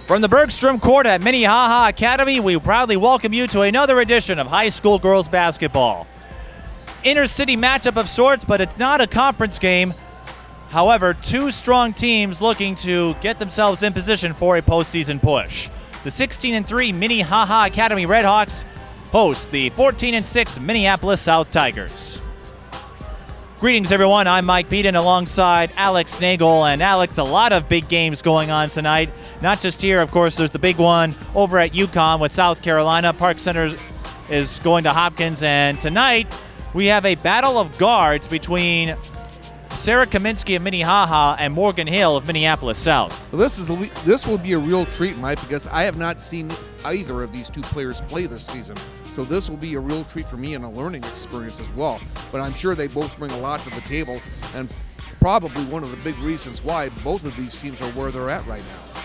From the Bergstrom Court at Minnehaha Academy, we proudly welcome you to another edition of high school girls basketball. Inter-city matchup of sorts, but it's not a conference game. However, two strong teams looking to get themselves in position for a postseason push. The 16-3 Minnehaha Academy Redhawks host the 14-6 Minneapolis South Tigers. Greetings, everyone. I'm Mike Peden alongside Alex Nagel. And Alex, a lot of big games going on tonight. Not just here, of course, there's the big one over at UConn with South Carolina. Park Center is going to Hopkins. And tonight, we have a battle of guards between Sarah Kaminsky of Minnehaha and Morgan Hill of Minneapolis South. Well, this will be a real treat, Mike, because I have not seen either of these two players play this season. So this will be a real treat for me and a learning experience as well. But I'm sure they both bring a lot to the table, and probably one of the big reasons why both of these teams are where they're at right now.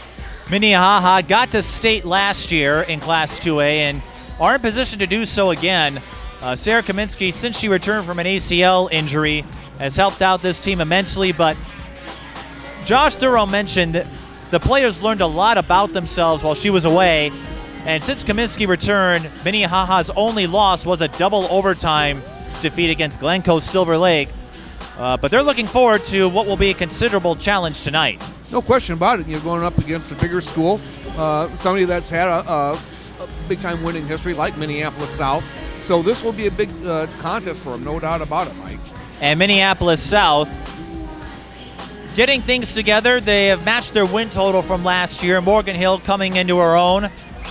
Minnehaha got to state last year in Class 2A and are in position to do so again. Sarah Kaminsky, since she returned from an ACL injury, has helped out this team immensely, but Josh Thurrow mentioned that the players learned a lot about themselves while she was away, and since Kaminsky returned, Minnehaha's only loss was a double overtime defeat against Glencoe Silver Lake, but they're looking forward to what will be a considerable challenge tonight. No question about it. You're going up against a bigger school, somebody that's had a big-time winning history like Minneapolis South, so this will be a big contest for them, no doubt about it, Mike. And Minneapolis South getting things together. They have matched their win total from last year. Morgan Hill coming into her own,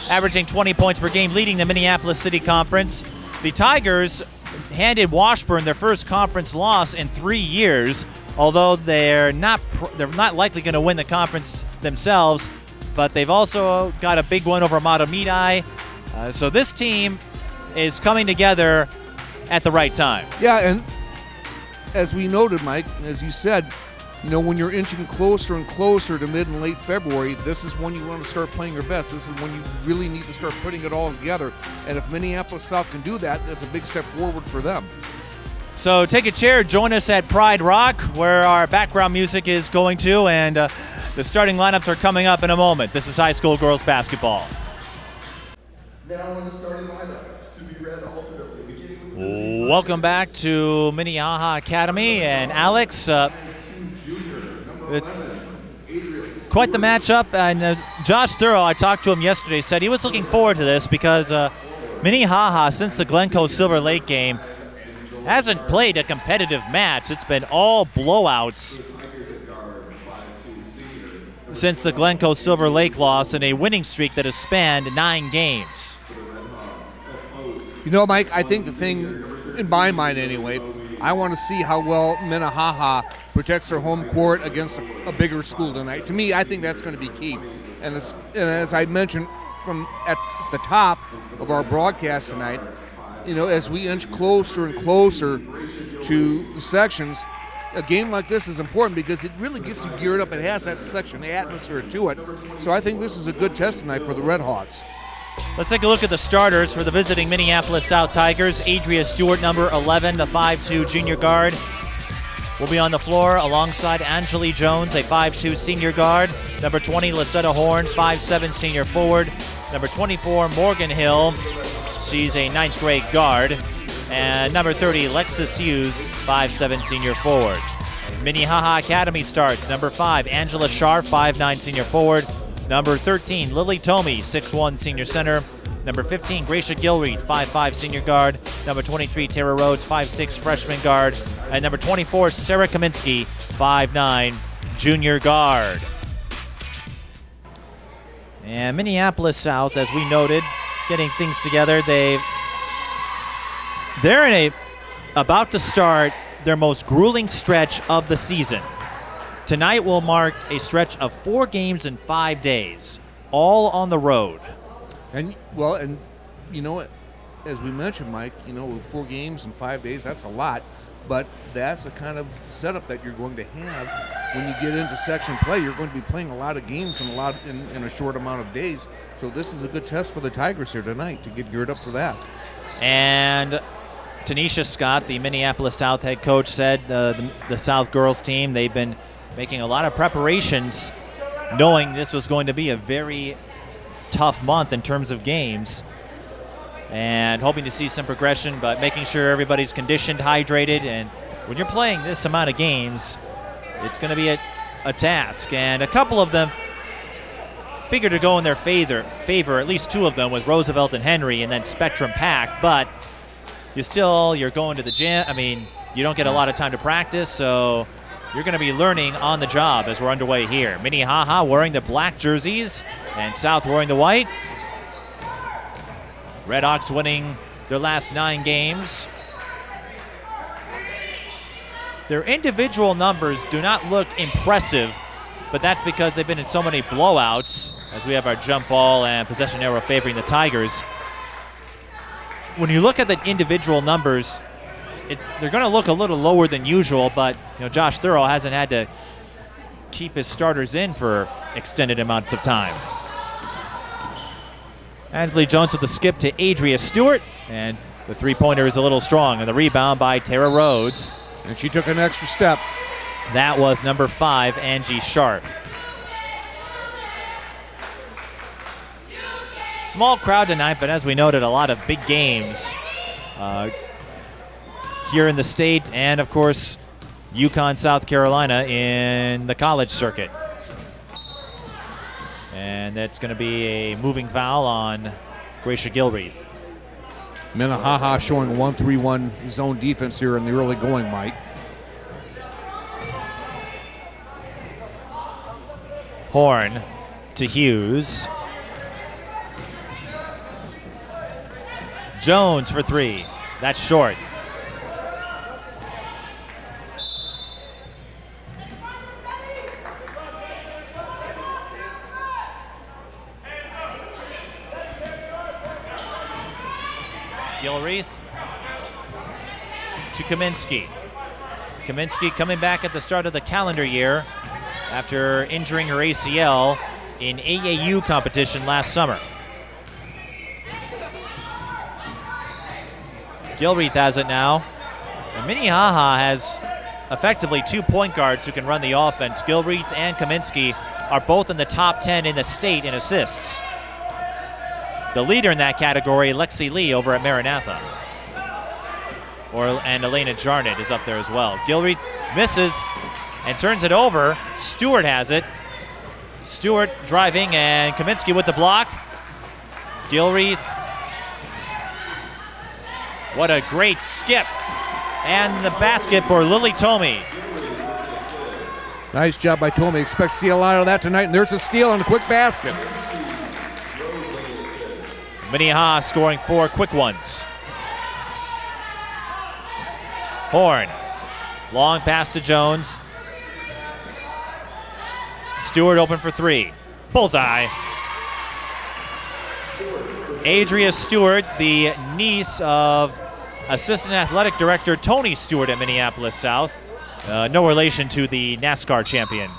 averaging 20 points per game, leading the Minneapolis City Conference. The Tigers handed Washburn their first conference loss in 3 years, although they're not likely going to win the conference themselves, but they've also got a big one over Matamidi. So this team is coming together at the right time. Yeah, and as we noted, Mike, as you said, you know, when you're inching closer and closer to mid and late February, this is when you want to start playing your best. This is when you really need to start putting it all together. And if Minneapolis South can do that, that's a big step forward for them. So take a chair, join us at Pride Rock, where our background music is going to, and the starting lineups are coming up in a moment. This is high school girls basketball. Now on the starting lineups to be read alternately, beginning with Welcome back to Minnehaha Academy, and Alex, quite the matchup. And Josh Thurrow, I talked to him yesterday, said he was looking forward to this because Minnehaha, since the Glencoe Silver Lake game, hasn't played a competitive match. It's been all blowouts since the Glencoe Silver Lake loss and a winning streak that has spanned 9 games. You know, Mike, I think the thing, in my mind anyway, I want to see how well Minnehaha protects their home court against a bigger school tonight. To me, I think that's going to be key. And as I mentioned from at the top of our broadcast tonight, you know, as we inch closer and closer to the sections, a game like this is important because it really gets you geared up. It has that section atmosphere to it. So I think this is a good test tonight for the Redhawks. Let's take a look at the starters for the visiting Minneapolis South Tigers. Adria Stewart, number 11, the 5'2 junior guard, will be on the floor alongside Angeli Jones, a 5'2 senior guard. Number 20, Lisetta Horn, 5'7 senior forward. Number 24, Morgan Hill. She's a 9th grade guard. And number 30, Lexus Hughes, 5'7 senior forward. Minnehaha Academy starts. Number 5, Angela Sharp, 5'9 senior forward. Number 13, Lily Tomey, 6'1 senior center. Number 15, Gracia Gilreath, 5'5 senior guard. Number 23, Tara Rhodes, 5'6 freshman guard. And number 24, Sarah Kaminsky, 5'9 junior guard. And Minneapolis South, as we noted, getting things together. They're about to start their most grueling stretch of the season. Tonight will mark a stretch of 4 games in 5 days, all on the road. And you know, as we mentioned, Mike, you know, 4 games in 5 days, that's a lot, but that's the kind of setup that you're going to have when you get into section play. You're going to be playing a lot of games in a short amount of days. So this is a good test for the Tigers here tonight to get geared up for that. And Tanisha Scott, the Minneapolis South head coach, said the South girls team, they've been making a lot of preparations knowing this was going to be a very tough month in terms of games, and hoping to see some progression, but making sure everybody's conditioned, hydrated, and when you're playing this amount of games, it's going to be a task. And a couple of them figure to go in their favor, at least two of them, with Roosevelt and Henry, and then Spectrum Pack, but you're going to the gym. I mean, you don't get a lot of time to practice, so you're going to be learning on the job as we're underway here. Minnehaha wearing the black jerseys and South wearing the white. Redhawks winning their last 9 games. Their individual numbers do not look impressive, but that's because they've been in so many blowouts, as we have our jump ball and possession arrow favoring the Tigers. When you look at the individual numbers, they're going to look a little lower than usual, but Josh Thurl hasn't had to keep his starters in for extended amounts of time. Angeli Jones with the skip to Adria Stewart, and the three-pointer is a little strong, and the rebound by Tara Rhodes. And she took an extra step. That was number 5, Angie Sharp. Small crowd tonight, but as we noted, a lot of big games here in the state, and of course, UConn, South Carolina in the college circuit. And that's going to be a moving foul on Gracia Gilreath. Minnehaha showing 1-3-1 zone defense here in the early going, Mike. Horn to Hughes. Jones for 3. That's short. Gilreath to Kaminsky. Kaminsky coming back at the start of the calendar year after injuring her ACL in AAU competition last summer. Gilreath has it now. And Minnehaha has effectively 2 point guards who can run the offense. Gilreath and Kaminsky are both in the top 10 in the state in assists. The leader in that category, Lexi Lee over at Maranatha. And Elena Jarnett is up there as well. Gilreath misses and turns it over. Stewart has it. Stewart driving, and Kaminsky with the block. Gilreath. What a great skip. And the basket for Lily Tomey. Nice job by Tomey. Expect to see a lot of that tonight. And there's a steal and a quick basket. Minnehaha scoring 4 quick ones. Horn. Long pass to Jones. Stewart open for 3. Bullseye. Adria Stewart, the niece of Assistant Athletic Director Tony Stewart at Minneapolis South. No relation to the NASCAR champion.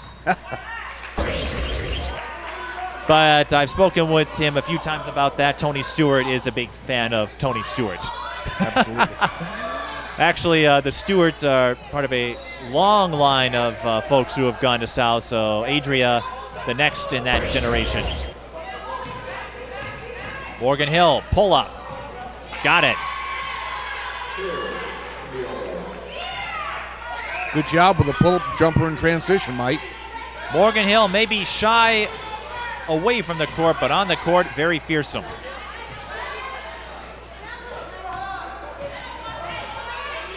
But I've spoken with him a few times about that. Tony Stewart is a big fan of Tony Stewart. Absolutely. Actually, the Stewarts are part of a long line of folks who have gone to South, so Adria, the next in that generation. Morgan Hill, pull up. Got it. Good job with the pull-up jumper in transition, Mike. Morgan Hill may be shy away from the court, but on the court, very fearsome.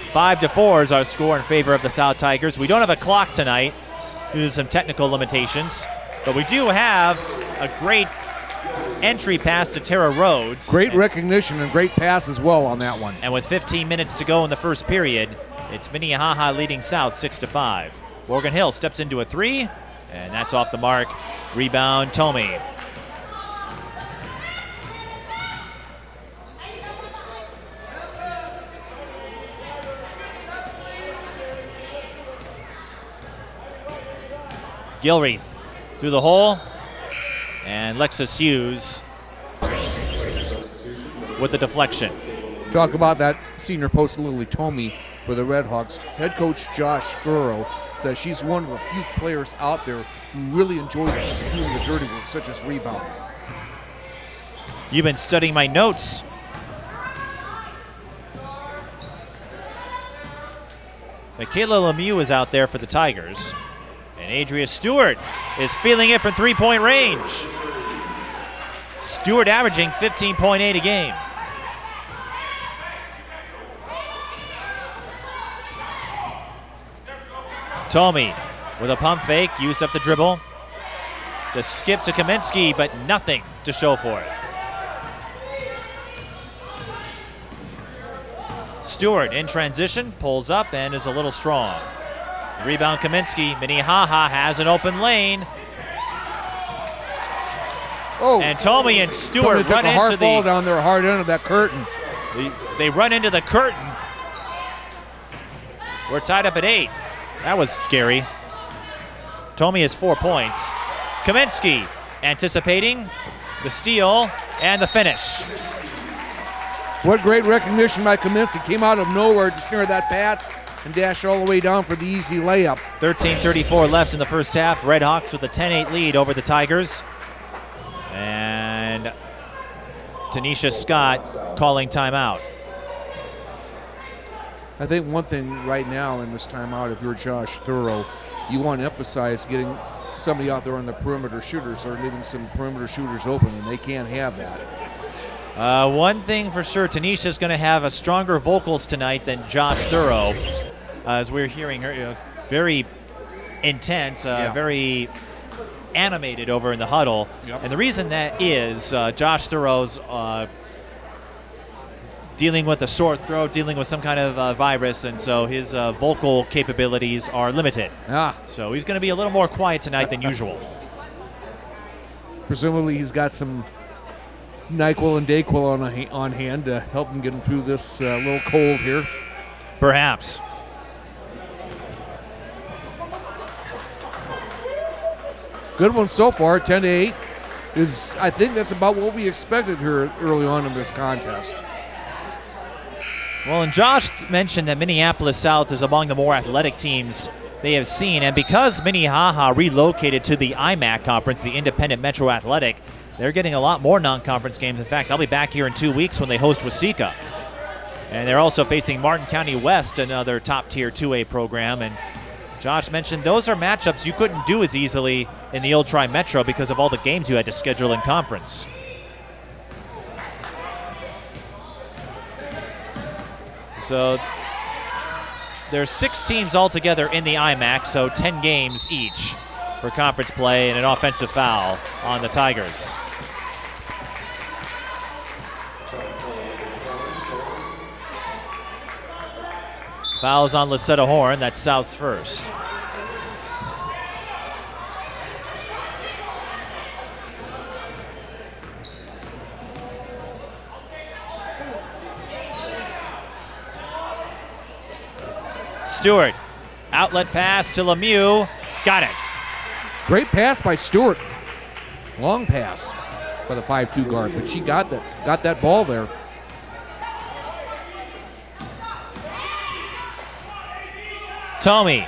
Five to 4 is our score in favor of the South Tigers. We don't have a clock tonight due to some technical limitations, but we do have a great entry pass to Tara Rhodes. Great recognition and great pass as well on that one. And with 15 minutes to go in the first period, it's Minnehaha leading South 6-5. Morgan Hill steps into a 3, and that's off the mark. Rebound, Tomey. Gilreath through the hole, and Lexus Hughes with the deflection. Talk about that senior post Lily Tomey for the Redhawks. Head coach Josh Thurl says she's one of the few players out there who really enjoys doing the dirty work, such as rebounding. You've been studying my notes. Michaela Lemieux is out there for the Tigers. And Adria Stewart is feeling it from three-point range. Stewart averaging 15.8 a game. Tomey with a pump fake, used up the dribble. The skip to Kaminsky, but nothing to show for it. Stewart in transition, pulls up and is a little strong. Rebound Kaminsky. Minnehaha has an open lane. Oh, and Tomey and Stewart run into hard ball down their hard end of that curtain. They run into the curtain. We're tied up at 8. That was scary. Tomey has 4 points. Kaminsky anticipating the steal and the finish. What great recognition by Kaminsky. Came out of nowhere just near that pass and dashed all the way down for the easy layup. 13:34 left in the first half. Redhawks with a 10-8 lead over the Tigers. And Tanisha Scott calling timeout. I think one thing right now in this timeout, if you're Josh Thorough, you want to emphasize getting somebody out there on the perimeter shooters or leaving some perimeter shooters open, and they can't have that. One thing for sure, Tanisha's going to have a stronger vocals tonight than Josh Thorough. As we're hearing her, very intense, very animated over in the huddle. Yep. And the reason that is Josh Thoreau's dealing with a sore throat, dealing with some kind of virus, and so his vocal capabilities are limited. So he's going to be a little more quiet tonight than usual. Presumably he's got some NyQuil and DayQuil on hand to help him get him through this little cold here. Perhaps. Good one so far, 10-8. I think that's about what we expected here early on in this contest. Well, and Josh mentioned that Minneapolis South is among the more athletic teams they have seen, and because Minnehaha relocated to the IMAC conference, the Independent Metro Athletic, they're getting a lot more non-conference games. In fact, I'll be back here in 2 weeks when they host Waseca. And they're also facing Martin County West, another top-tier 2A program, and Josh mentioned those are matchups you couldn't do as easily in the old Tri-Metro because of all the games you had to schedule in conference. So there's 6 teams altogether in the IMAC, so 10 games each for conference play and an offensive foul on the Tigers. Fouls on Lisetta Horn, that's South's first. Stewart, outlet pass to Lemieux, got it. Great pass by Stewart. Long pass by the 5'2" guard, but she got that ball there. Tomey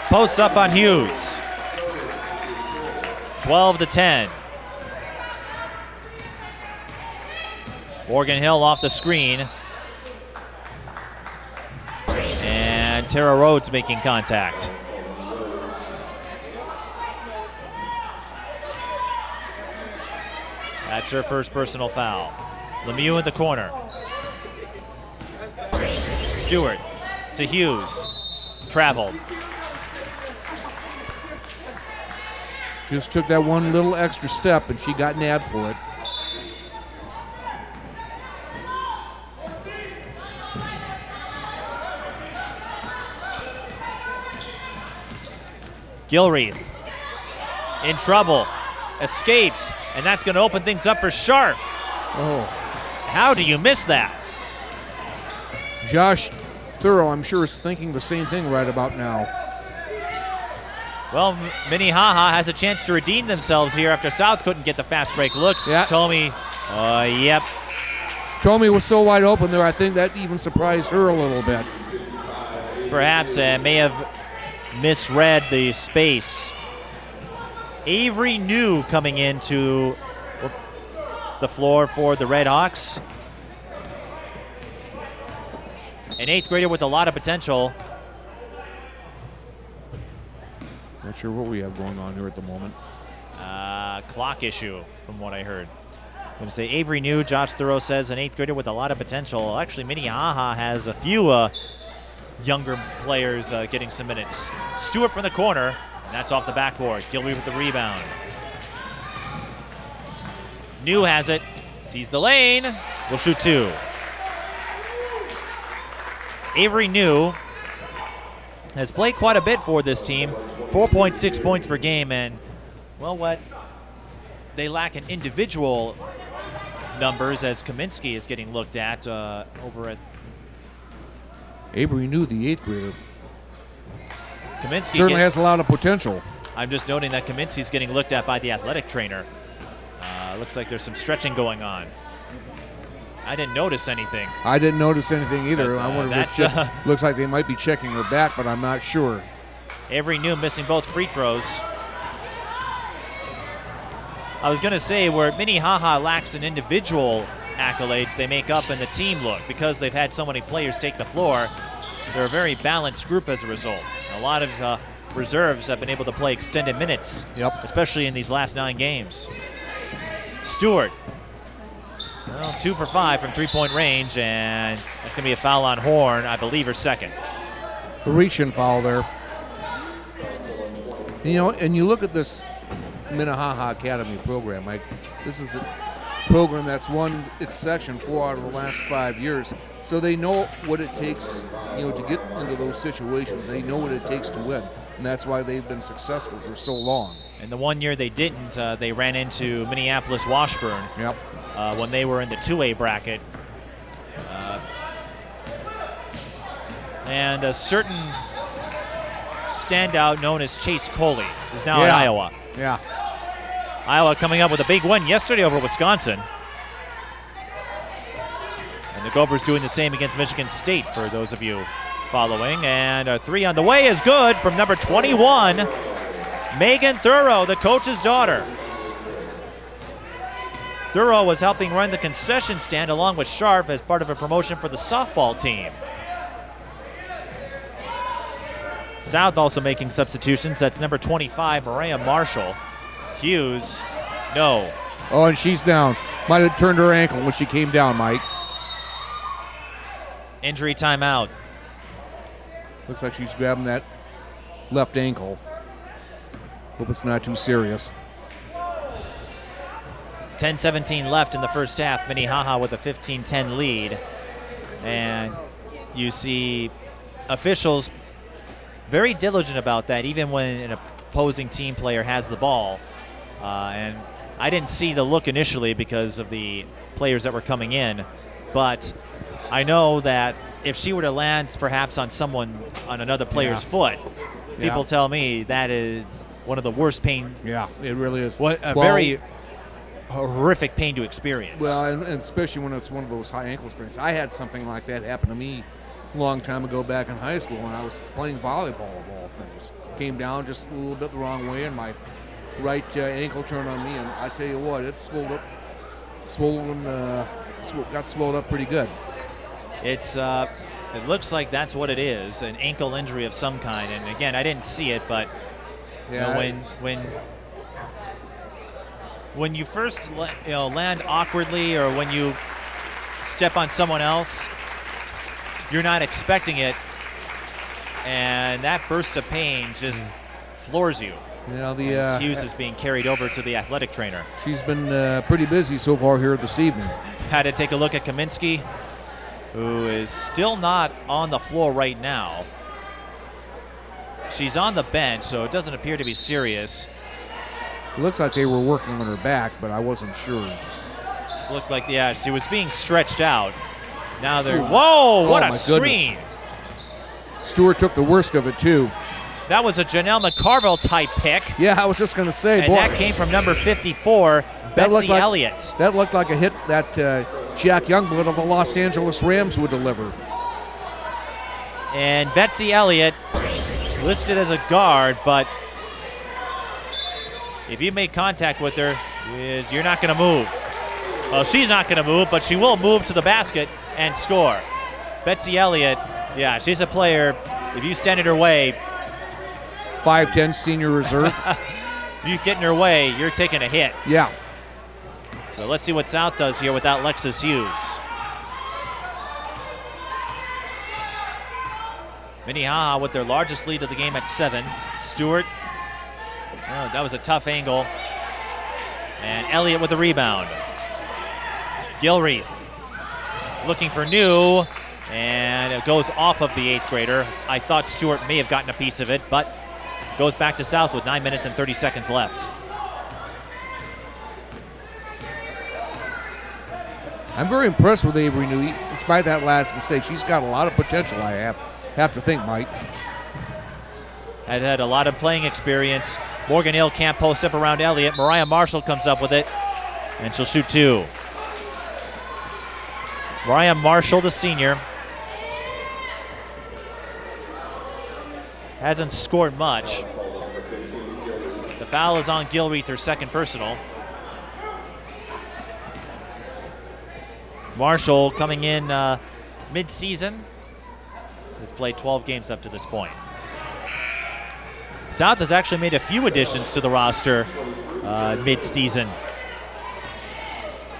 posts up on Hughes. 12-10. Morgan Hill off the screen. And Tara Rhodes making contact. That's her first personal foul. Lemieux in the corner. Stewart to Hughes. Traveled. Just took that one little extra step and she got nabbed for it. Gilreath in trouble, escapes, and that's going to open things up for Scharf. Oh. How do you miss that? Josh Thorough, I'm sure, is thinking the same thing right about now. Well, Minnehaha has a chance to redeem themselves here after South couldn't get the fast break look. Yeah. Tomey, yep. Tomey was so wide open there, I think that even surprised her a little bit. Perhaps may have misread the space. Avery New coming into the floor for the Redhawks. An 8th grader with a lot of potential. Not sure what we have going on here at the moment. Clock issue, from what I heard. I'm going to say Avery New, Josh Thoreau says, an 8th grader with a lot of potential. Actually, Minnehaha has a few younger players getting some minutes. Stewart from the corner, and that's off the backboard. Gilby with the rebound. New has it, sees the lane, will shoot 2. Avery New has played quite a bit for this team, 4.6 points per game, and well, what they lack in individual numbers as Kaminsky is getting looked at over at Avery New, the 8th grader. Kaminsky Certainly has a lot of potential. I'm just noting that Kaminsky's getting looked at by the athletic trainer. Looks like there's some stretching going on. I didn't notice anything. I didn't notice anything either. But, I wonder if looks like they might be checking her back, but I'm not sure. Avery New missing both free throws. I was going to say where Minnehaha lacks in individual accolades, they make up in the team look. Because they've had so many players take the floor, they're a very balanced group as a result. A lot of reserves have been able to play extended minutes, especially in these last 9 games. Stewart, well, 2 for 5 from 3-point range, and that's going to be a foul on Horn, I believe, her second. A reach-in foul there. You know, and you look at this Minnehaha Academy program, Mike. This is a program that's won its section 4 out of the last 5 years. So they know what it takes, you know, to get into those situations. They know what it takes to win, and that's why they've been successful for so long. And the one year they didn't, they ran into Minneapolis Washburn when they were in the 2A bracket. And a certain standout known as Chase Coley is now in Iowa. Yeah. Iowa coming up with a big win yesterday over Wisconsin. And the Gophers doing the same against Michigan State for those of you following. And a 3 on the way is good from number 21, Megan Thoreau, the coach's daughter. Thoreau was helping run the concession stand along with Scharf as part of a promotion for the softball team. South also making substitutions. That's number 25, Maria Marshall. Hughes, no. Oh, and she's down. Might have turned her ankle when she came down, Mike. Injury timeout. Looks like she's grabbing that left ankle. Hope it's not too serious. 10-17 left in the first half. Minnehaha with a 15-10 lead. And you see officials very diligent about that, even when an opposing team player has the ball. And I didn't see the look initially because of the players that were coming in. But I know that if she were to land perhaps on another player's foot, people tell me that is one of the worst pain. Yeah, it really is. Very horrific pain to experience. Well, and especially when it's one of those high ankle sprains. I had something like that happen to me a long time ago back in high school when I was playing volleyball of all things. Came down just a little bit the wrong way, and my right ankle turned on me, and I tell you what, it got swollen up pretty good. It looks like that's what it is, an ankle injury of some kind. And again, I didn't see it, but when you first land awkwardly, or when you step on someone else, you're not expecting it, and that burst of pain just floors you. Hughes is being carried over to the athletic trainer. She's been pretty busy so far here this evening. Had to take a look at Kaminsky, who is still not on the floor right now. She's on the bench, so it doesn't appear to be serious. It looks like they were working on her back, but I wasn't sure. Looked like, she was being stretched out. Now they're, whoa, what a screen. Goodness. Stewart took the worst of it, too. That was a Janelle McCarville type pick. Yeah, I was just going to say, and that came from number 54, Betsy Elliott. That looked like a hit that Jack Youngblood of the Los Angeles Rams would deliver. And Betsy Elliott listed as a guard, but if you make contact with her, you're not going to move. Well, she's not going to move, but she will move to the basket and score. Betsy Elliott, yeah, she's a player. If you stand in her way, 5'10" senior reserve. you get in her way, you're taking a hit. Yeah. So let's see what South does here without Lexus Hughes. Minnehaha with their largest lead of the game at 7. Stewart, oh, that was a tough angle. And Elliott with the rebound. Gilreath looking for New, and it goes off of the 8th grader. I thought Stewart may have gotten a piece of it, but goes back to South with 9 minutes and 30 seconds left. I'm very impressed with Avery New. Despite that last mistake, she's got a lot of potential, I have to think, Mike. Had a lot of playing experience. Morgan Hill can't post up around Elliott. Mariah Marshall comes up with it, and she'll shoot 2. Mariah Marshall, the senior, hasn't scored much. The foul is on Gilreath, her second personal. Marshall coming in mid-season. Has played 12 games up to this point. South has actually made a few additions to the roster mid-season.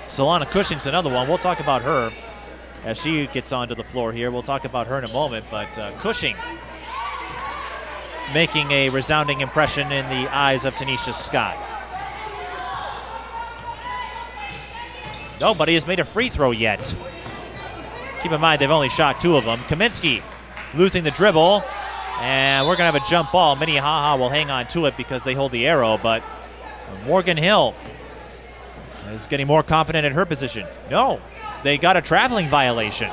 Solana Cushing's another one. We'll talk about her as she gets onto the floor here. We'll talk about her in a moment, but Cushing making a resounding impression in the eyes of Tanisha Scott. Nobody has made a free throw yet. Keep in mind, they've only shot 2 of them. Kaminsky losing the dribble, and we're going to have a jump ball. Minnehaha will hang on to it because they hold the arrow, but Morgan Hill is getting more confident in her position. No, they got a traveling violation.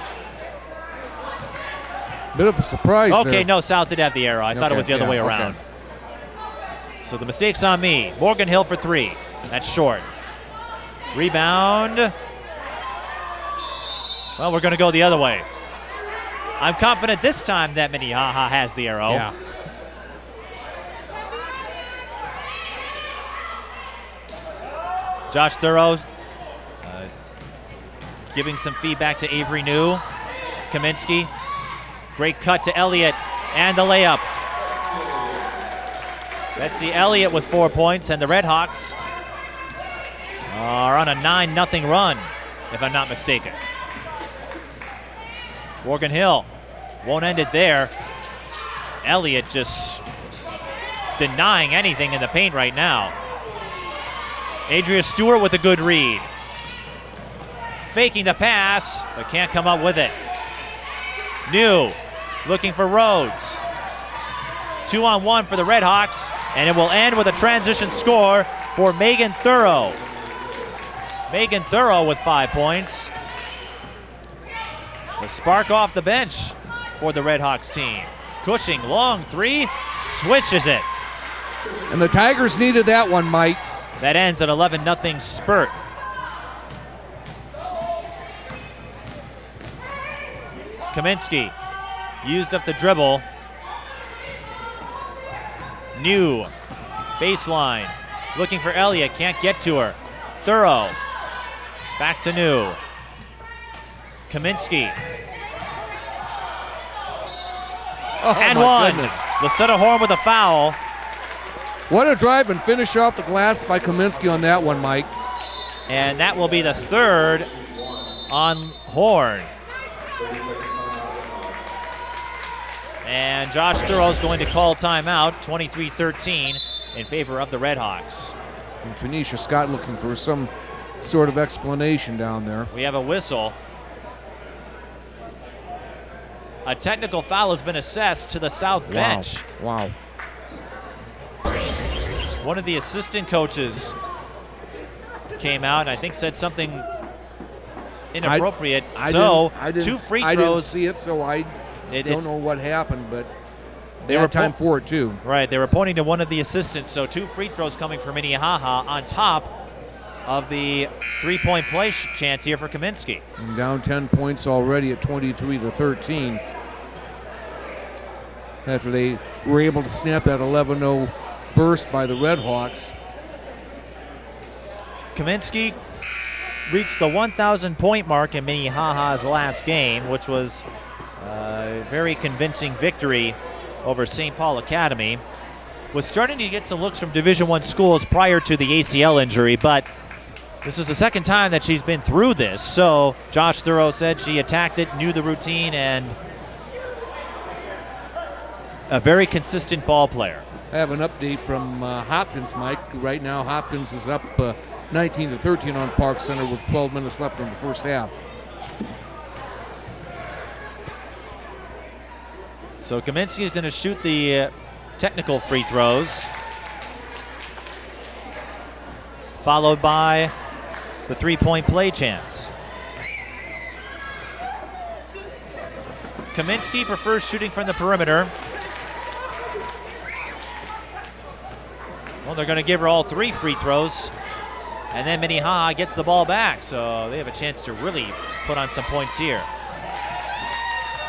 Bit of a surprise Okay, there. no, South did have the arrow. I thought it was the other way around. Okay. So the mistake's on me. Morgan Hill for 3. That's short. Rebound. Well, we're going to go the other way. I'm confident this time that Minnehaha has the arrow. Yeah. Josh Thurow giving some feedback to Avery New. Kaminsky. Great cut to Elliott and the layup. Betsy Elliott with 4 points, and the Redhawks are on a 9-0 run, if I'm not mistaken. Morgan Hill won't end it there. Elliott just denying anything in the paint right now. Adria Stewart with a good read. Faking the pass, but can't come up with it. New looking for Rhodes. 2-on-1 for the Redhawks, and it will end with a transition score for Megan Thurow. Megan Thurow with 5 points. The spark off the bench for the Redhawks team. Cushing, long 3, swishes it. And the Tigers needed that one, Mike. That ends at 11-0 spurt. Kaminsky used up the dribble. New baseline, looking for Elliott, can't get to her. Thurow, back to New. Kaminsky. And one. Goodness. Lucetta Horn with a foul. What a drive and finish off the glass by Kaminsky on that one, Mike. And that will be the 3rd on Horn. And Josh Thurow is going to call timeout, 23-13 in favor of the Redhawks. And Tanisha Scott looking for some sort of explanation down there. We have a whistle. A technical foul has been assessed to the South bench. Wow. One of the assistant coaches came out and I think said something inappropriate. I 2 didn't free throws. I didn't see it, so I don't know what happened, but they had time for it too. Right, they were pointing to one of the assistants, so 2 free throws coming for Minnehaha on top of the 3-point play chance here for Kaminsky. And down 10 points already at 23-13. After they were able to snap that 11-0 burst by the Redhawks. Kaminsky reached the 1,000 point mark in Minnehaha's last game, which was a very convincing victory over St. Paul Academy. Was starting to get some looks from Division I schools prior to the ACL injury, but this is the second time that she's been through this. So Josh Thorough said she attacked it, knew the routine, and a very consistent ball player. I have an update from Hopkins, Mike. Right now, Hopkins is up 19-13 on Park Center with 12 minutes left in the first half. So Kaminsky is going to shoot the technical free throws, followed by the three-point play chance. Kaminsky prefers shooting from the perimeter. Well, they're going to give her all 3 free throws, and then Minnehaha gets the ball back, so they have a chance to really put on some points here.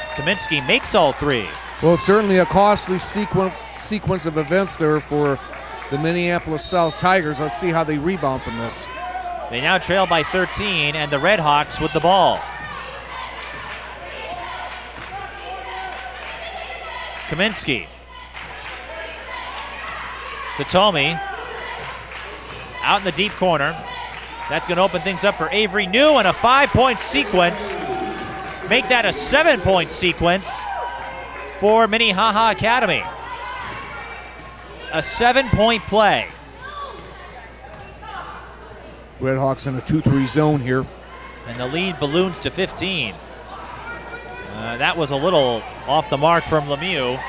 Kaminsky makes all 3. Well, certainly a costly sequence of events there for the Minneapolis South Tigers. Let's see how they rebound from this. They now trail by 13, and the Redhawks with the ball. Kaminsky to Tomey, out in the deep corner. That's going to open things up for Avery New, and a 5-point sequence. Make that a 7-point sequence for Minnehaha Academy. A 7-point play. Redhawks in a 2-3 zone here. And the lead balloons to 15. That was a little off the mark from Lemieux.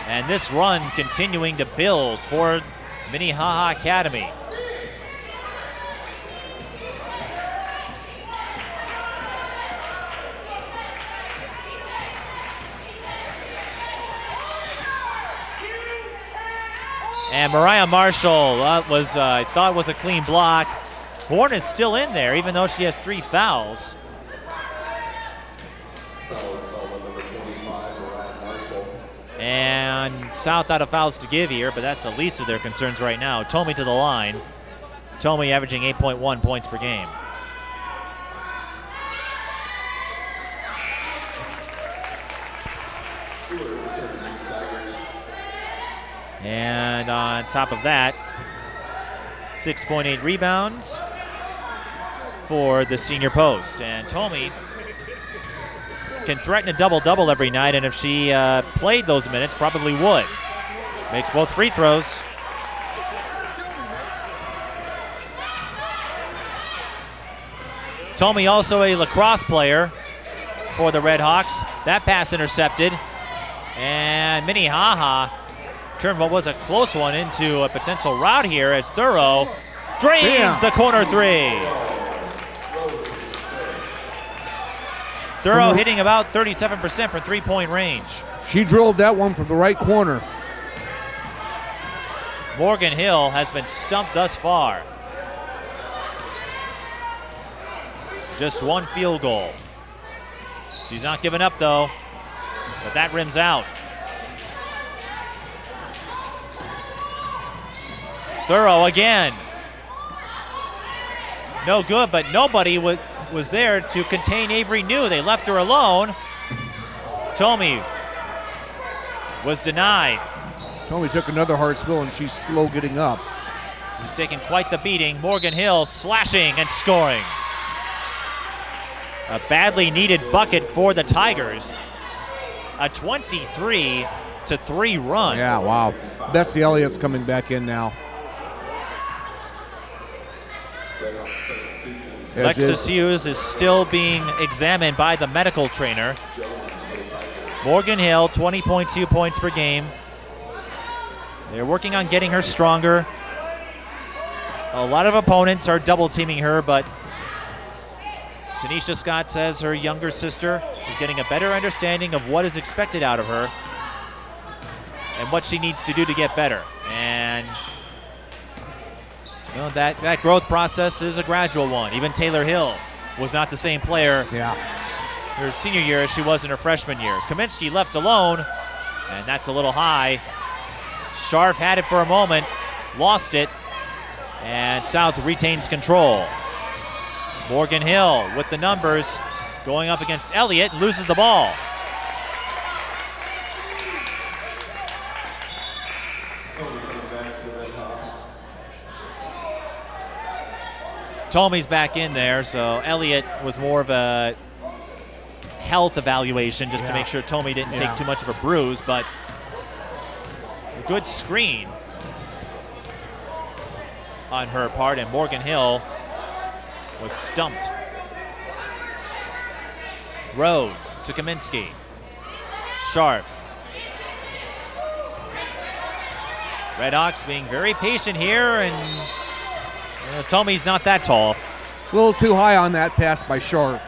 And this run continuing to build for Minnehaha Academy. And Mariah Marshall I thought was a clean block. Horn is still in there, even though she has 3 fouls. Fouls called on number 25, Mariah Marshall. And South out of fouls to give here, but that's the least of their concerns right now. Tomey to the line. Tomey averaging 8.1 points per game. Stewart returns to the Tigers. And on top of that, 6.8 rebounds for the senior post. And Tomey can threaten a double-double every night, and if she played those minutes, probably would. Makes both free throws. Tomey also a lacrosse player for the Redhawks. That pass intercepted. And Minnehaha turned what was a close one into a potential rout here as Thorough drains the corner 3. Thorough hitting about 37% from 3-point range. She drilled that one from the right corner. Morgan Hill has been stumped thus far. Just 1 field goal. She's not giving up though, but that rims out. Thorough again. No good, but nobody was there to contain Avery New. They left her alone. Tomey was denied. Tomey took another hard spill, and she's slow getting up. He's taken quite the beating. Morgan Hill slashing and scoring. A badly needed bucket for the Tigers. A 23-3 run. Yeah, wow. Betsy Elliott's coming back in now. Lexus Hughes is still being examined by the medical trainer. Morgan Hill, 20.2 points per game. They're working on getting her stronger. A lot of opponents are double teaming her, but Tanisha Scott says her younger sister is getting a better understanding of what is expected out of her and what she needs to do to get better. And you know, that growth process is a gradual one. Even Taylor Hill was not the same player her senior year as she was in her freshman year. Kaminsky left alone, and that's a little high. Scharf had it for a moment, lost it, And South retains control. Morgan Hill with the numbers going up against Elliott, loses the ball. Tomey's back in there, so Elliott was more of a health evaluation just to make sure Tomey didn't take too much of a bruise, but a good screen on her part, and Morgan Hill was stumped. Rhodes to Kaminsky. Sharp. Redhawks being very patient here, and Tomey's not that tall. A little too high on that pass by Sharp.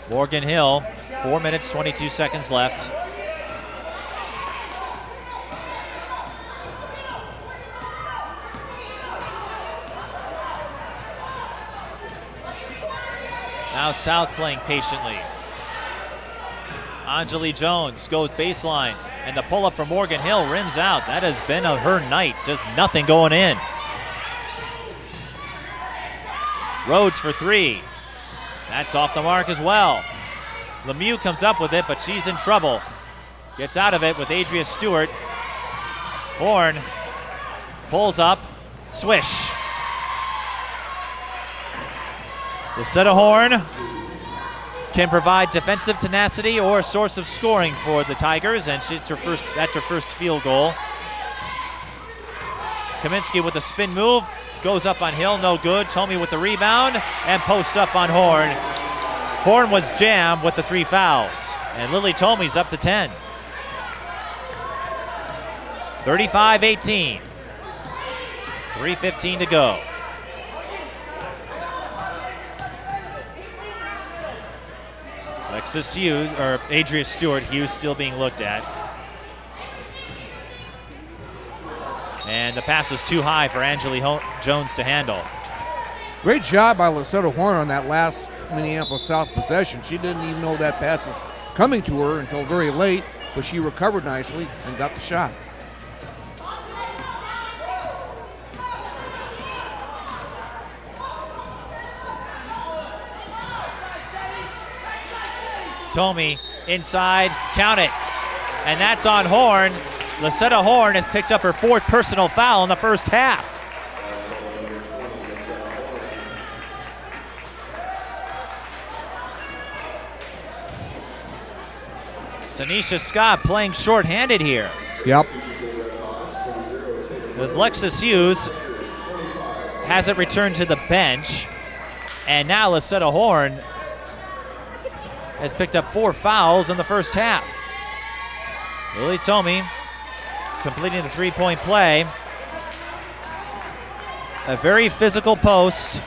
Morgan Hill, 4 minutes, 22 seconds left. Now South playing patiently. Anjali Jones goes baseline, and the pull-up from Morgan Hill rims out. That has been her night, just nothing going in. Rhodes for three. That's off the mark as well. Lemieux comes up with it, but she's in trouble. Gets out of it with Adria Stewart. Horn pulls up, swish. Lucetta Horn can provide defensive tenacity or a source of scoring for the Tigers, and that's her first field goal. Kaminsky with a spin move, goes up on Hill, no good. Tomey with the rebound and posts up on Horn. Horn was jammed with the 3 fouls, and Lily Tomey's up to 10. 35-18. 3:15 to go. Alexis Hughes, or Adria Stewart, Hughes still being looked at. And the pass was too high for Anjali Jones to handle. Great job by Lucetta Horn on that last Minneapolis South possession. She didn't even know that pass was coming to her until very late, but she recovered nicely and got the shot. Tomey inside, count it. And that's on Horn. Lucetta Horn has picked up her 4th personal foul in the first half. Tanisha Scott playing short-handed here. Yep. As Lexus Hughes hasn't returned to the bench. And now Lucetta Horn has picked up 4 fouls in the first half. Lily Tomey completing the 3-point play. A very physical post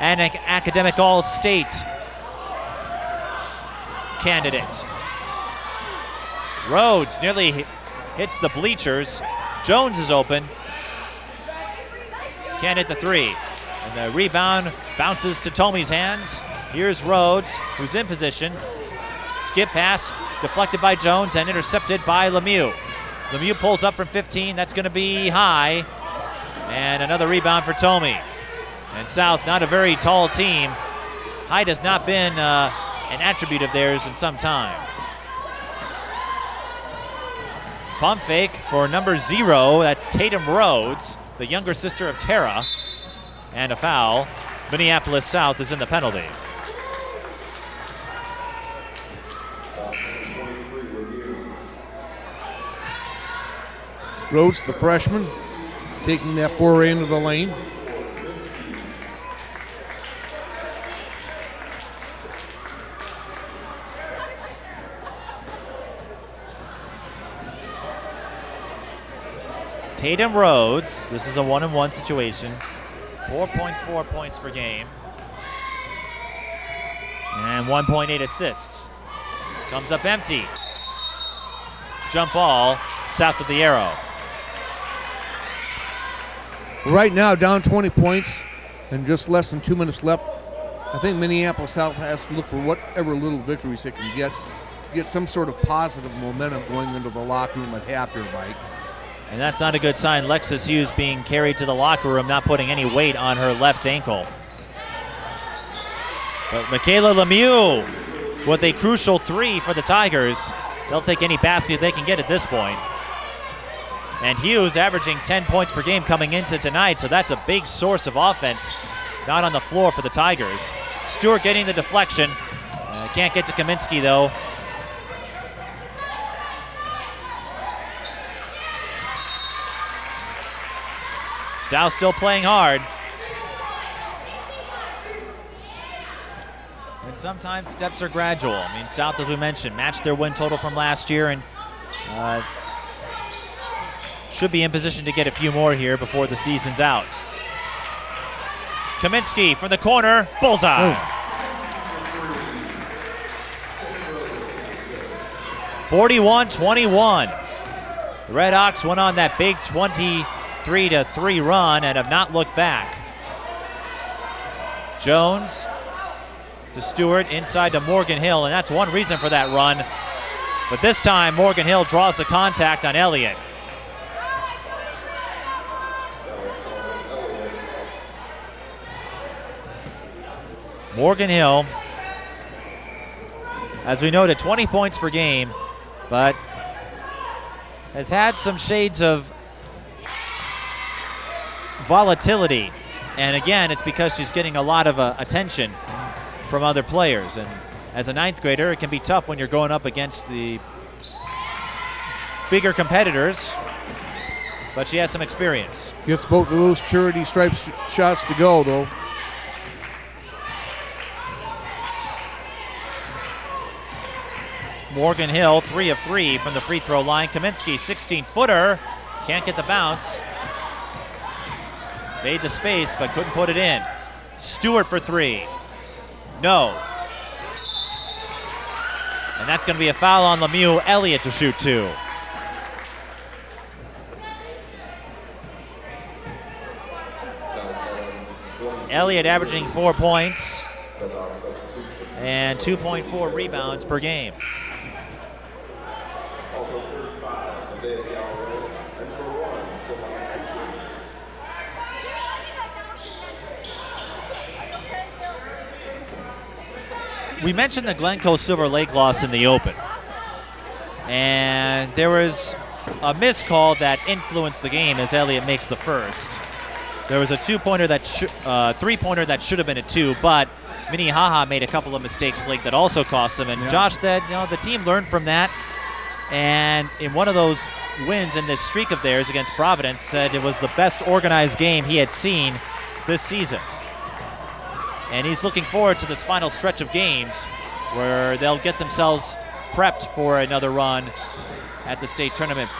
and an academic all-state candidate. Rhodes nearly hits the bleachers. Jones is open. Can't hit the 3. And the rebound bounces to Tomey's hands. Here's Rhodes, who's in position. Skip pass, deflected by Jones and intercepted by Lemieux. Lemieux pulls up from 15, that's gonna be high. And another rebound for Tomey. And South, not a very tall team. Height has not been an attribute of theirs in some time. Pump fake for number 0, that's Tatum Rhodes, the younger sister of Tara. And a foul. Minneapolis South is in the penalty. Rhodes, the freshman, taking that foray into the lane. Tatum Rhodes, this is a 1-on-1 situation. 4.4 points per game. And 1.8 assists. Comes up empty. Jump ball south of the arrow. Right now, down 20 points and just less than 2 minutes left I think Minneapolis South has to look for whatever little victories it can get to get some sort of positive momentum going into the locker room at half here, Mike. And that's not a good sign. Lexus Hughes being carried to the locker room, not putting any weight on her left ankle. But Michaela Lemieux with a crucial 3 for the Tigers. They'll take any basket they can get at this point. And Hughes averaging 10 points per game coming into tonight, so that's a big source of offense. Not on the floor for the Tigers. Stewart getting the deflection. Can't get to Kaminsky though. South still playing hard. And sometimes steps are gradual. I mean, South, as we mentioned, matched their win total from last year and should be in position to get a few more here before the season's out. Kaminsky from the corner, bullseye. 41-21. The Redhawks went on that big 23-3 run and have not looked back. Jones to Stewart, inside to Morgan Hill, and that's one reason for that run. But this time, Morgan Hill draws the contact on Elliott. Morgan Hill, as we noted, 20 points per game, but has had some shades of volatility. And again, it's because she's getting a lot of attention from other players. And as a ninth grader, it can be tough when you're going up against the bigger competitors, but she has some experience. Gets both of those charity stripes shots to go, though. Morgan Hill, 3 of 3 from the free throw line. Kaminsky, 16-footer, can't get the bounce. Made the space, but couldn't put it in. Stewart for 3. No. And that's going to be a foul on Lemieux. Elliott to shoot 2. Elliott averaging 4 points and 2.4 rebounds per game. Also 35, and for 1, substitution. We mentioned the Glencoe Silver Lake loss in the open, and there was a missed call that influenced the game as Elliott makes the first. There was a three-pointer that should have been a 2, but Minnehaha made a couple of mistakes late that also cost them. And Josh said, the team learned from that, and in one of those wins in this streak of theirs against Providence, said it was the best organized game he had seen this season. And he's looking forward to this final stretch of games where they'll get themselves prepped for another run at the state tournament.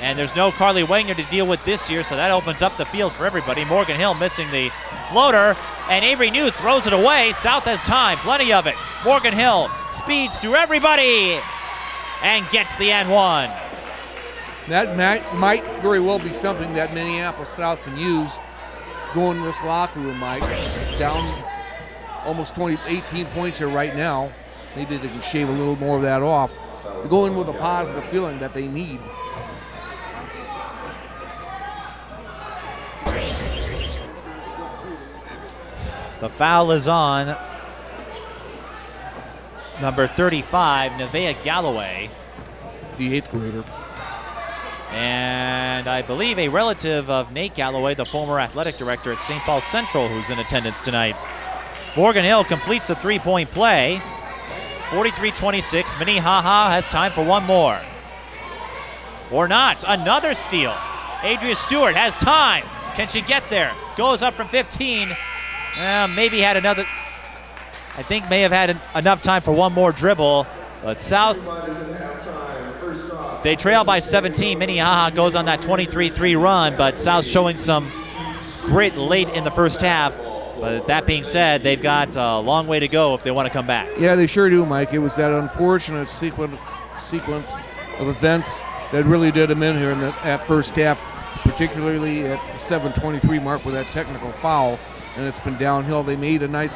And there's no Carly Wagner to deal with this year, so that opens up the field for everybody. Morgan Hill missing the floater, and Avery New throws it away. South has time, plenty of it. Morgan Hill speeds through everybody and gets the N1. That might very well be something that Minneapolis South can use going to this locker room, Mike. Down almost 18 points here right now. Maybe they can shave a little more of that off. To go in with a positive feeling that they need. The foul is on number 35, Nevaeh Galloway. The 8th grader. And I believe a relative of Nate Galloway, the former athletic director at St. Paul Central, who's in attendance tonight. Morgan Hill completes a three-point play. 43-26. Minnehaha has time for one more. Or not. Another steal. Adria Stewart has time. Can she get there? Goes up from 15. Maybe had another. I think may have had enough time for one more dribble. But South, they trail by 17. Minnehaha goes on that 23-3 run, but South showing some grit late in the first half. But that being said, they've got a long way to go if they want to come back. Yeah, they sure do, Mike. It was that unfortunate sequence of events that really did them in here in that first half, particularly at the 7:23 mark with that technical foul. and it's been downhill. They made a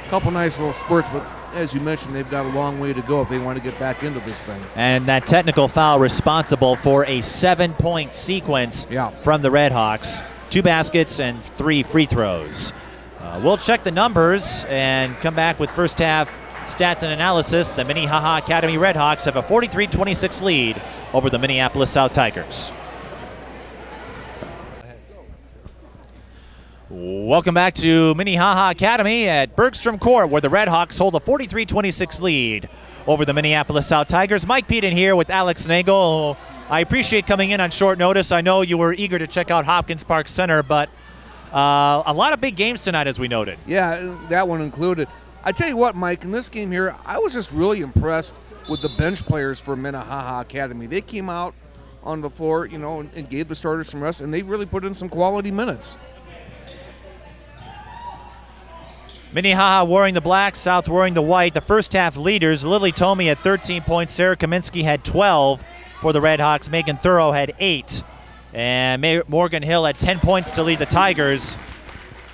couple nice little spurts, but as you mentioned, they've got a long way to go if they want to get back into this thing. And that technical foul responsible for a 7-point sequence from the Redhawks. 2 baskets and 3 free throws. We'll check the numbers and come back with first half stats and analysis. The Minnehaha Academy Redhawks have a 43-26 lead over the Minneapolis South Tigers. Welcome back to Minnehaha Academy at Bergstrom Court, where the Redhawks hold a 43-26 lead over the Minneapolis South Tigers. Mike Peden here with Alex Nagel. I appreciate coming in on short notice. I know you were eager to check out Hopkins Park Center, but a lot of big games tonight, as we noted. Yeah, that one included. I tell you what, Mike, in this game here, I was just really impressed with the bench players for Minnehaha Academy. They came out on the floor, and gave the starters some rest, and they really put in some quality minutes. Minnehaha wearing the black, South wearing the white. The first half leaders, Lily Tomey had 13 points, Sarah Kaminsky had 12 for the Redhawks, Megan Thurrow had 8, and Morgan Hill had 10 points to lead the Tigers.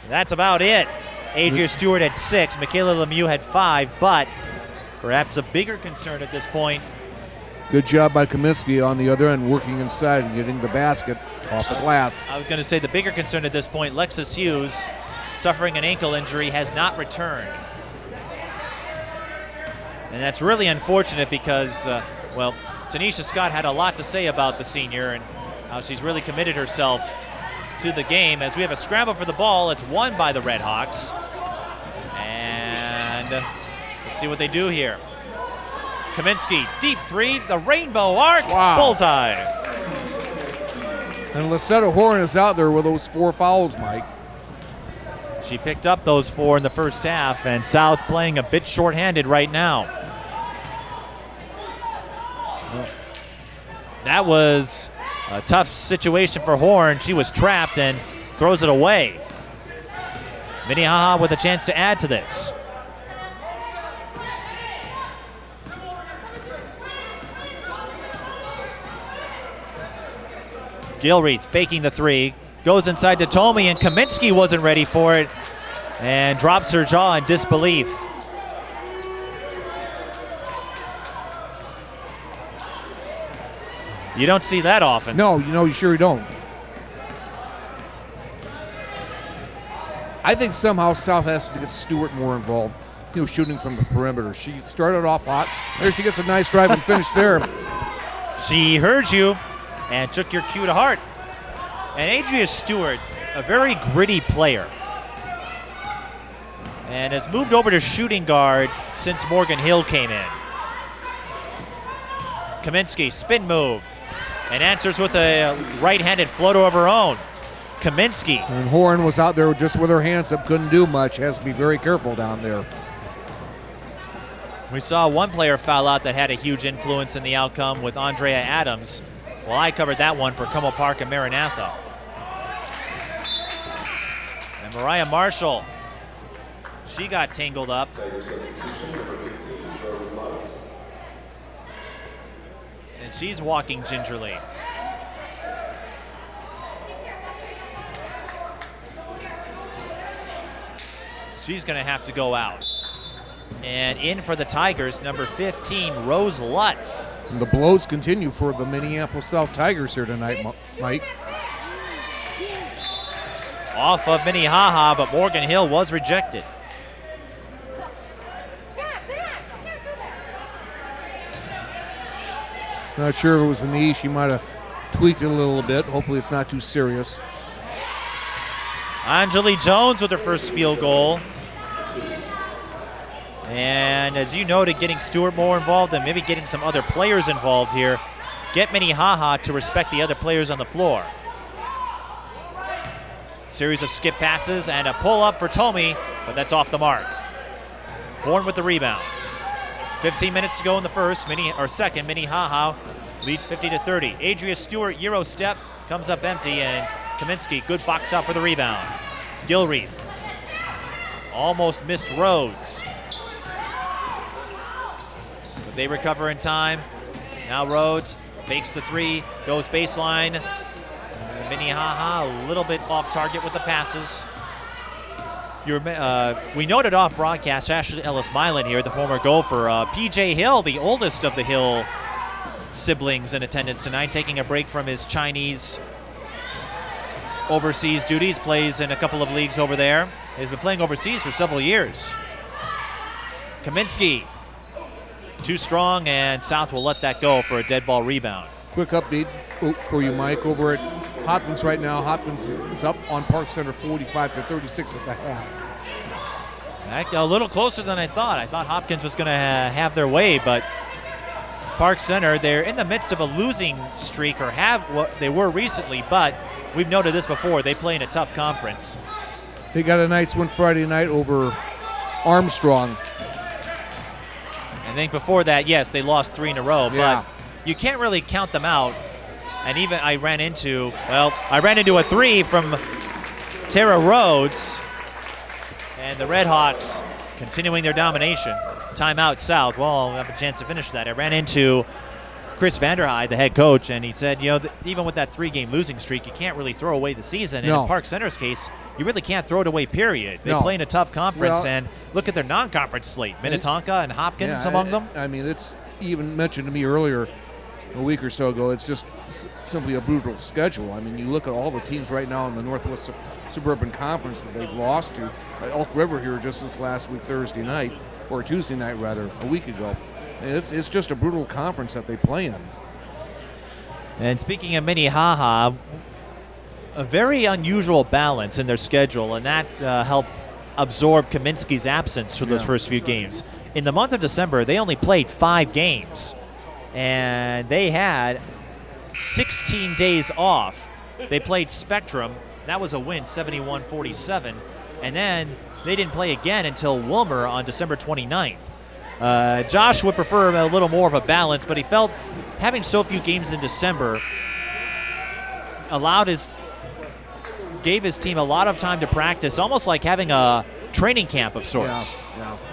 That's about it. Adria Stewart had 6, Michaela Lemieux had 5, but perhaps a bigger concern at this point. Good job by Kaminsky on the other end, working inside and getting the basket off the glass. I was going to say the bigger concern at this point, Lexus Hughes, suffering an ankle injury, has not returned. And that's really unfortunate because, Tanisha Scott had a lot to say about the senior and how she's really committed herself to the game. As we have a scramble for the ball, it's won by the Redhawks. And let's see what they do here. Kaminsky, deep 3, the rainbow arc, bullseye. And Lisetta Horn is out there with those 4 fouls, Mike. She picked up those 4 in the first half, and South playing a bit shorthanded right now. That was a tough situation for Horn. She was trapped and throws it away. Minnehaha with a chance to add to this. Gilreath faking the 3. Goes inside to Tomey, and Kaminsky wasn't ready for it and drops her jaw in disbelief. You don't see that often. No, you sure don't. I think somehow South has to get Stewart more involved, shooting from the perimeter. She started off hot. There she gets a nice drive and finish there. She heard you and took your cue to heart. And Adria Stewart, a very gritty player, and has moved over to shooting guard since Morgan Hill came in. Kaminsky, spin move, and answers with a right-handed floater of her own. Kaminsky. And Horn was out there just with her hands up, couldn't do much. Has to be very careful down there. We saw one player foul out that had a huge influence in the outcome with Andrea Adams. Well, I covered that one for Como Park and Maranatha. And Mariah Marshall, she got tangled up. And she's walking gingerly. She's going to have to go out. And in for the Tigers, number 15, Rose Lutz. And the blows continue for the Minneapolis South Tigers here tonight, Mike. Off of Minnehaha, but Morgan Hill was rejected. Not sure if it was a knee. She might have tweaked it a little bit. Hopefully it's not too serious. Anjali Jones with her first field goal. And as you noted, getting Stewart more involved and maybe getting some other players involved here. Get Minnehaha to respect the other players on the floor. Series of skip passes and a pull-up for Tomey, but that's off the mark. Horn with the rebound. 15 minutes to go in the second. Minnehaha leads 50-30. Adria Stewart, Euro step, comes up empty, and Kaminsky, good box out for the rebound. Gilreath almost missed Rhodes. But they recover in time. Now Rhodes fakes the 3, goes baseline. Minnehaha a little bit off target with the passes. We noted off broadcast, Ashley Ellis-Mylan here, the former gopher. P.J. Hill, the oldest of the Hill siblings in attendance tonight, taking a break from his Chinese overseas duties, plays in a couple of leagues over there. He's been playing overseas for several years. Kaminsky, too strong, and South will let that go for a dead ball rebound. Quick update for you, Mike, over at Hopkins right now. Hopkins is up on Park Center 45-36 at the half. A little closer than I thought. I thought Hopkins was going to have their way, but Park Center, they're in the midst of a losing streak, or have what they were recently, but we've noted this before. They play in a tough conference. They got a nice win Friday night over Armstrong. I think before that, yes, they lost 3 in a row, but you can't really count them out. And even I ran into a 3 from Tara Rhodes, and the Redhawks continuing their domination. Timeout South. Well, I'll have a chance to finish that. I ran into Chris Vanderhyde, the head coach, and he said, even with that 3-game losing streak, you can't really throw away the season. And in Park Center's case, you really can't throw it away, period. They play in a tough conference, and look at their non-conference slate. Minnetonka and Hopkins among them. I mean, it's even mentioned to me earlier, a week or so ago, it's just simply a brutal schedule. I mean, you look at all the teams right now in the Northwest Suburban Conference that they've lost to. Elk River here just this last week, Thursday night, or Tuesday night rather, a week ago. It's just a brutal conference that they play in. And speaking of Minnehaha, a very unusual balance in their schedule, and that helped absorb Kaminsky's absence for those first few games. In the month of December, they only played 5 games, and they had 16 days off. They played Spectrum. That was a win, 71-47. And then they didn't play again until Wilmer on December 29th. Josh would prefer a little more of a balance, but he felt having so few games in December gave his team a lot of time to practice, almost like having a training camp of sorts.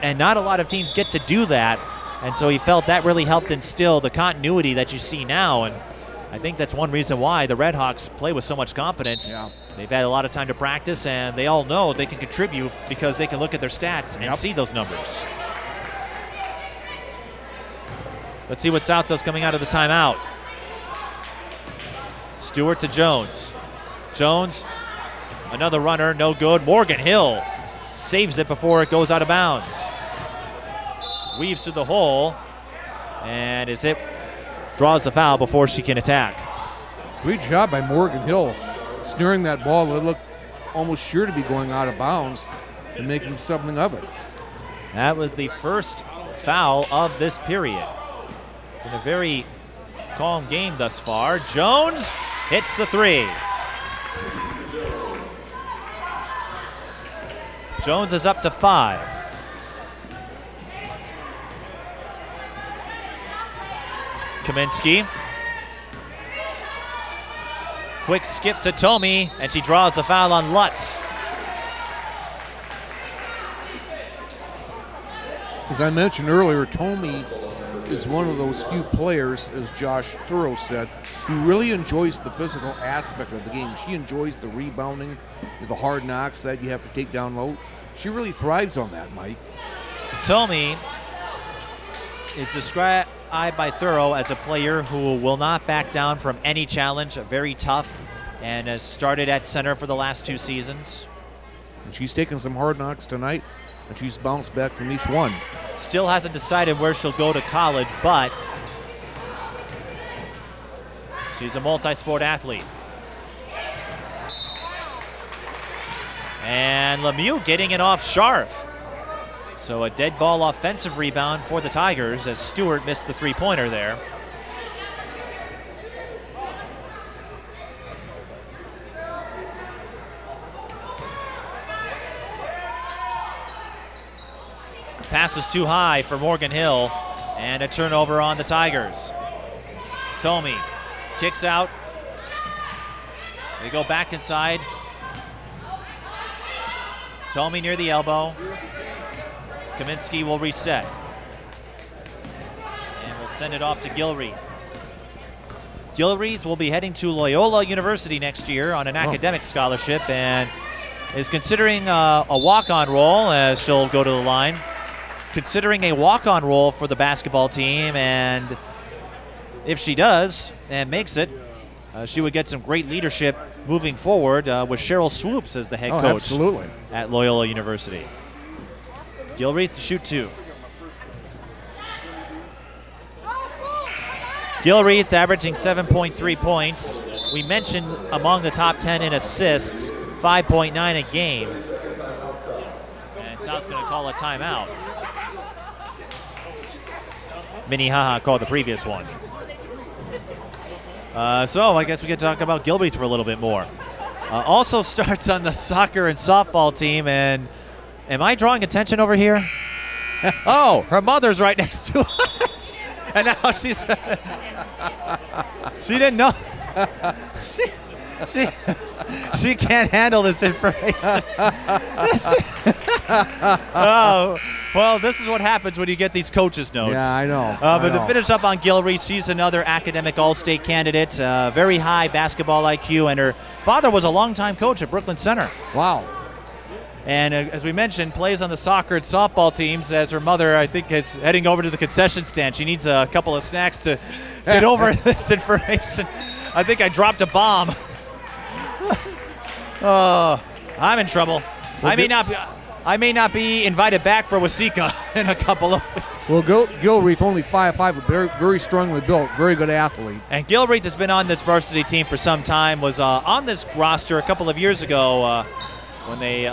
And not a lot of teams get to do that, and so he felt that really helped instill the continuity that you see now, and I think that's one reason why the Redhawks play with so much confidence. They've had a lot of time to practice, and they all know they can contribute because they can look at their stats and see those numbers. Let's see what South does coming out of the timeout. Stewart to Jones. Jones, another runner, no good. Morgan Hill saves it before it goes out of bounds. Weaves through the hole, and draws the foul before she can attack. Great job by Morgan Hill, snaring that ball. It looked almost sure to be going out of bounds and making something of it. That was the first foul of this period. In a very calm game thus far. Jones hits the 3. Jones is up to 5. Kaminsky. Quick skip to Tomey, and she draws the foul on Lutz. As I mentioned earlier, Tomey is one of those few players, as Josh Thorough said, who really enjoys the physical aspect of the game. She enjoys the rebounding, the hard knocks that you have to take down low. She really thrives on that, Mike. Tomey is described by Thorough as a player who will not back down from any challenge, very tough, and has started at center for the last 2 seasons. And she's taken some hard knocks tonight, and she's bounced back from each one. Still hasn't decided where she'll go to college, but she's a multi-sport athlete. And Lemieux getting it off Scharf. So a dead ball offensive rebound for the Tigers as Stewart missed the 3-pointer there. Pass is too high for Morgan Hill, and a turnover on the Tigers. Tomey kicks out. They go back inside. Tomey near the elbow. Kaminsky will reset. And will send it off to Gilreath. Gilreath will be heading to Loyola University next year on an academic scholarship, and is considering a walk-on role as she'll go to the line. Considering a walk-on role for the basketball team, and if she does and makes it, she would get some great leadership moving forward with Cheryl Swoops as the head coach absolutely. At Loyola University. Gilreath to shoot 2. Gilreath averaging 7.3 points. We mentioned among the top 10 in assists, 5.9 a game. And South's going to call a timeout. Minnehaha called the previous one. So I guess we can talk about Gilreath for a little bit more. Also starts on the soccer and softball team, and am I drawing attention over here? Oh, her mother's right next to us. And now she's... she didn't know. She can't handle this information. Oh, well, this is what happens when you get these coaches' notes. Yeah, I know. To finish up on Gilreath, she's another academic all-state candidate, very high basketball IQ, and her father was a longtime coach at Brooklyn Center. Wow. And as we mentioned, plays on the soccer and softball teams, as her mother, I think, is heading over to the concession stand. She needs a couple of snacks to get over this information. I think I dropped a bomb. Oh, I'm in trouble. I may not be invited back for Waseca in a couple of weeks. Well, Gilreath only 5'5", very, very strongly built, very good athlete. And Gilreath has been on this varsity team for some time, was on this roster a couple of years ago when they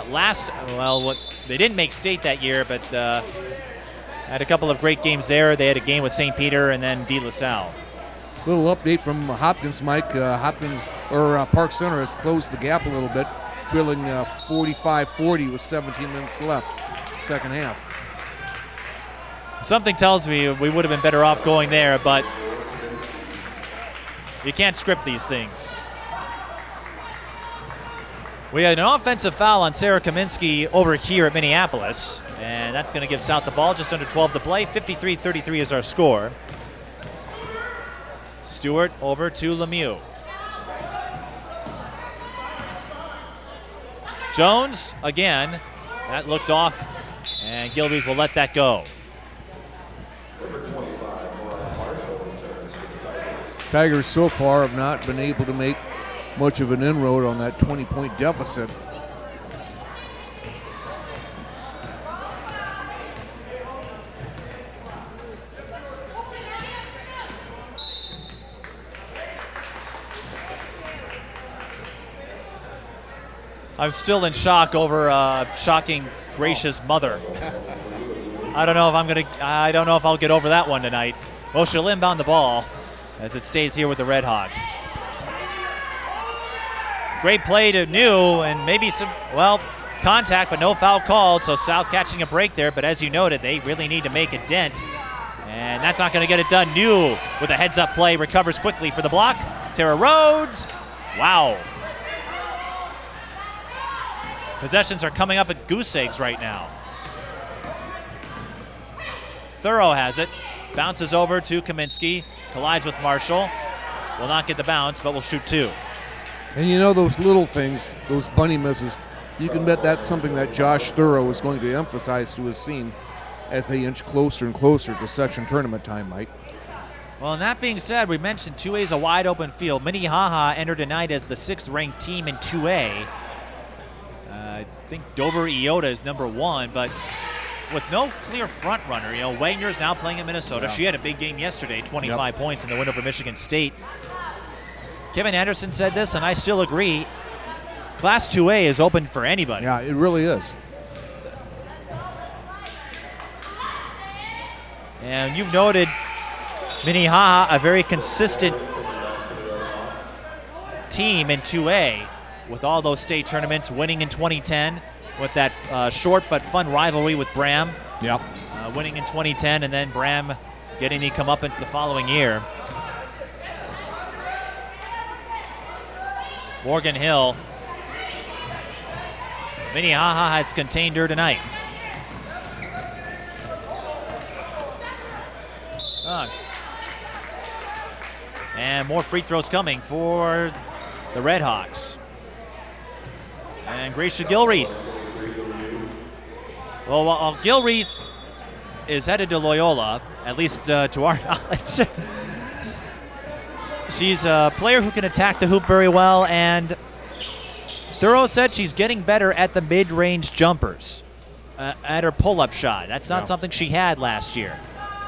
they didn't make state that year, but had a couple of great games there. They had a game with St. Peter and then De La Salle. Little update from Hopkins, Mike. Park Center has closed the gap a little bit, trailing 45-40 with 17 minutes left, second half. Something tells me we would have been better off going there, but you can't script these things. We had an offensive foul on Sarah Kaminsky over here at Minneapolis, and that's going to give South the ball, just under 12 to play. 53-33 is our score. Stewart over to Lemieux. Jones again. That looked off, and Gilreath will let that go. Tigers so far have not been able to make much of an inroad on that 20-point deficit. I'm still in shock over shocking Gracia's mother. I don't know if I'll get over that one tonight. Well, she'll inbound the ball as it stays here with the Redhawks. Great play to New, and maybe some, contact, but no foul called, so South catching a break there, but as you noted, they really need to make a dent, and that's not going to get it done. New with a heads-up play, recovers quickly for the block. Tara Rhodes, wow. Possessions are coming up at goose eggs right now. Thorough has it, bounces over to Kaminsky, collides with Marshall, will not get the bounce, but will shoot 2. And you know those little things, those bunny misses, you can bet that's something that Josh Thorough is going to emphasize to his team as they inch closer and closer to section tournament time, Mike. Well, and that being said, we mentioned 2A is a wide open field. Minnehaha entered tonight as the 6th ranked team in 2A. I think Dover Iota is number 1, but with no clear front runner. Wagner's now playing in Minnesota. Yeah. She had a big game yesterday, 25 points in the win over Michigan State. Kevin Anderson said this, and I still agree. Class 2A is open for anybody. Yeah, it really is. And you've noted Minnehaha, a very consistent team in 2A with all those state tournaments, winning in 2010 with that short but fun rivalry with Bram. Yep. Winning in 2010, and then Bram getting the comeuppance the following year. Morgan Hill. Minnehaha has contained her tonight. And more free throws coming for the Redhawks. And Gracia Gilreath. Well, while Gilreath is headed to Loyola, at least to our knowledge. She's a player who can attack the hoop very well, and Thorough said she's getting better at the mid-range jumpers, at her pull-up shot. That's not something she had last year.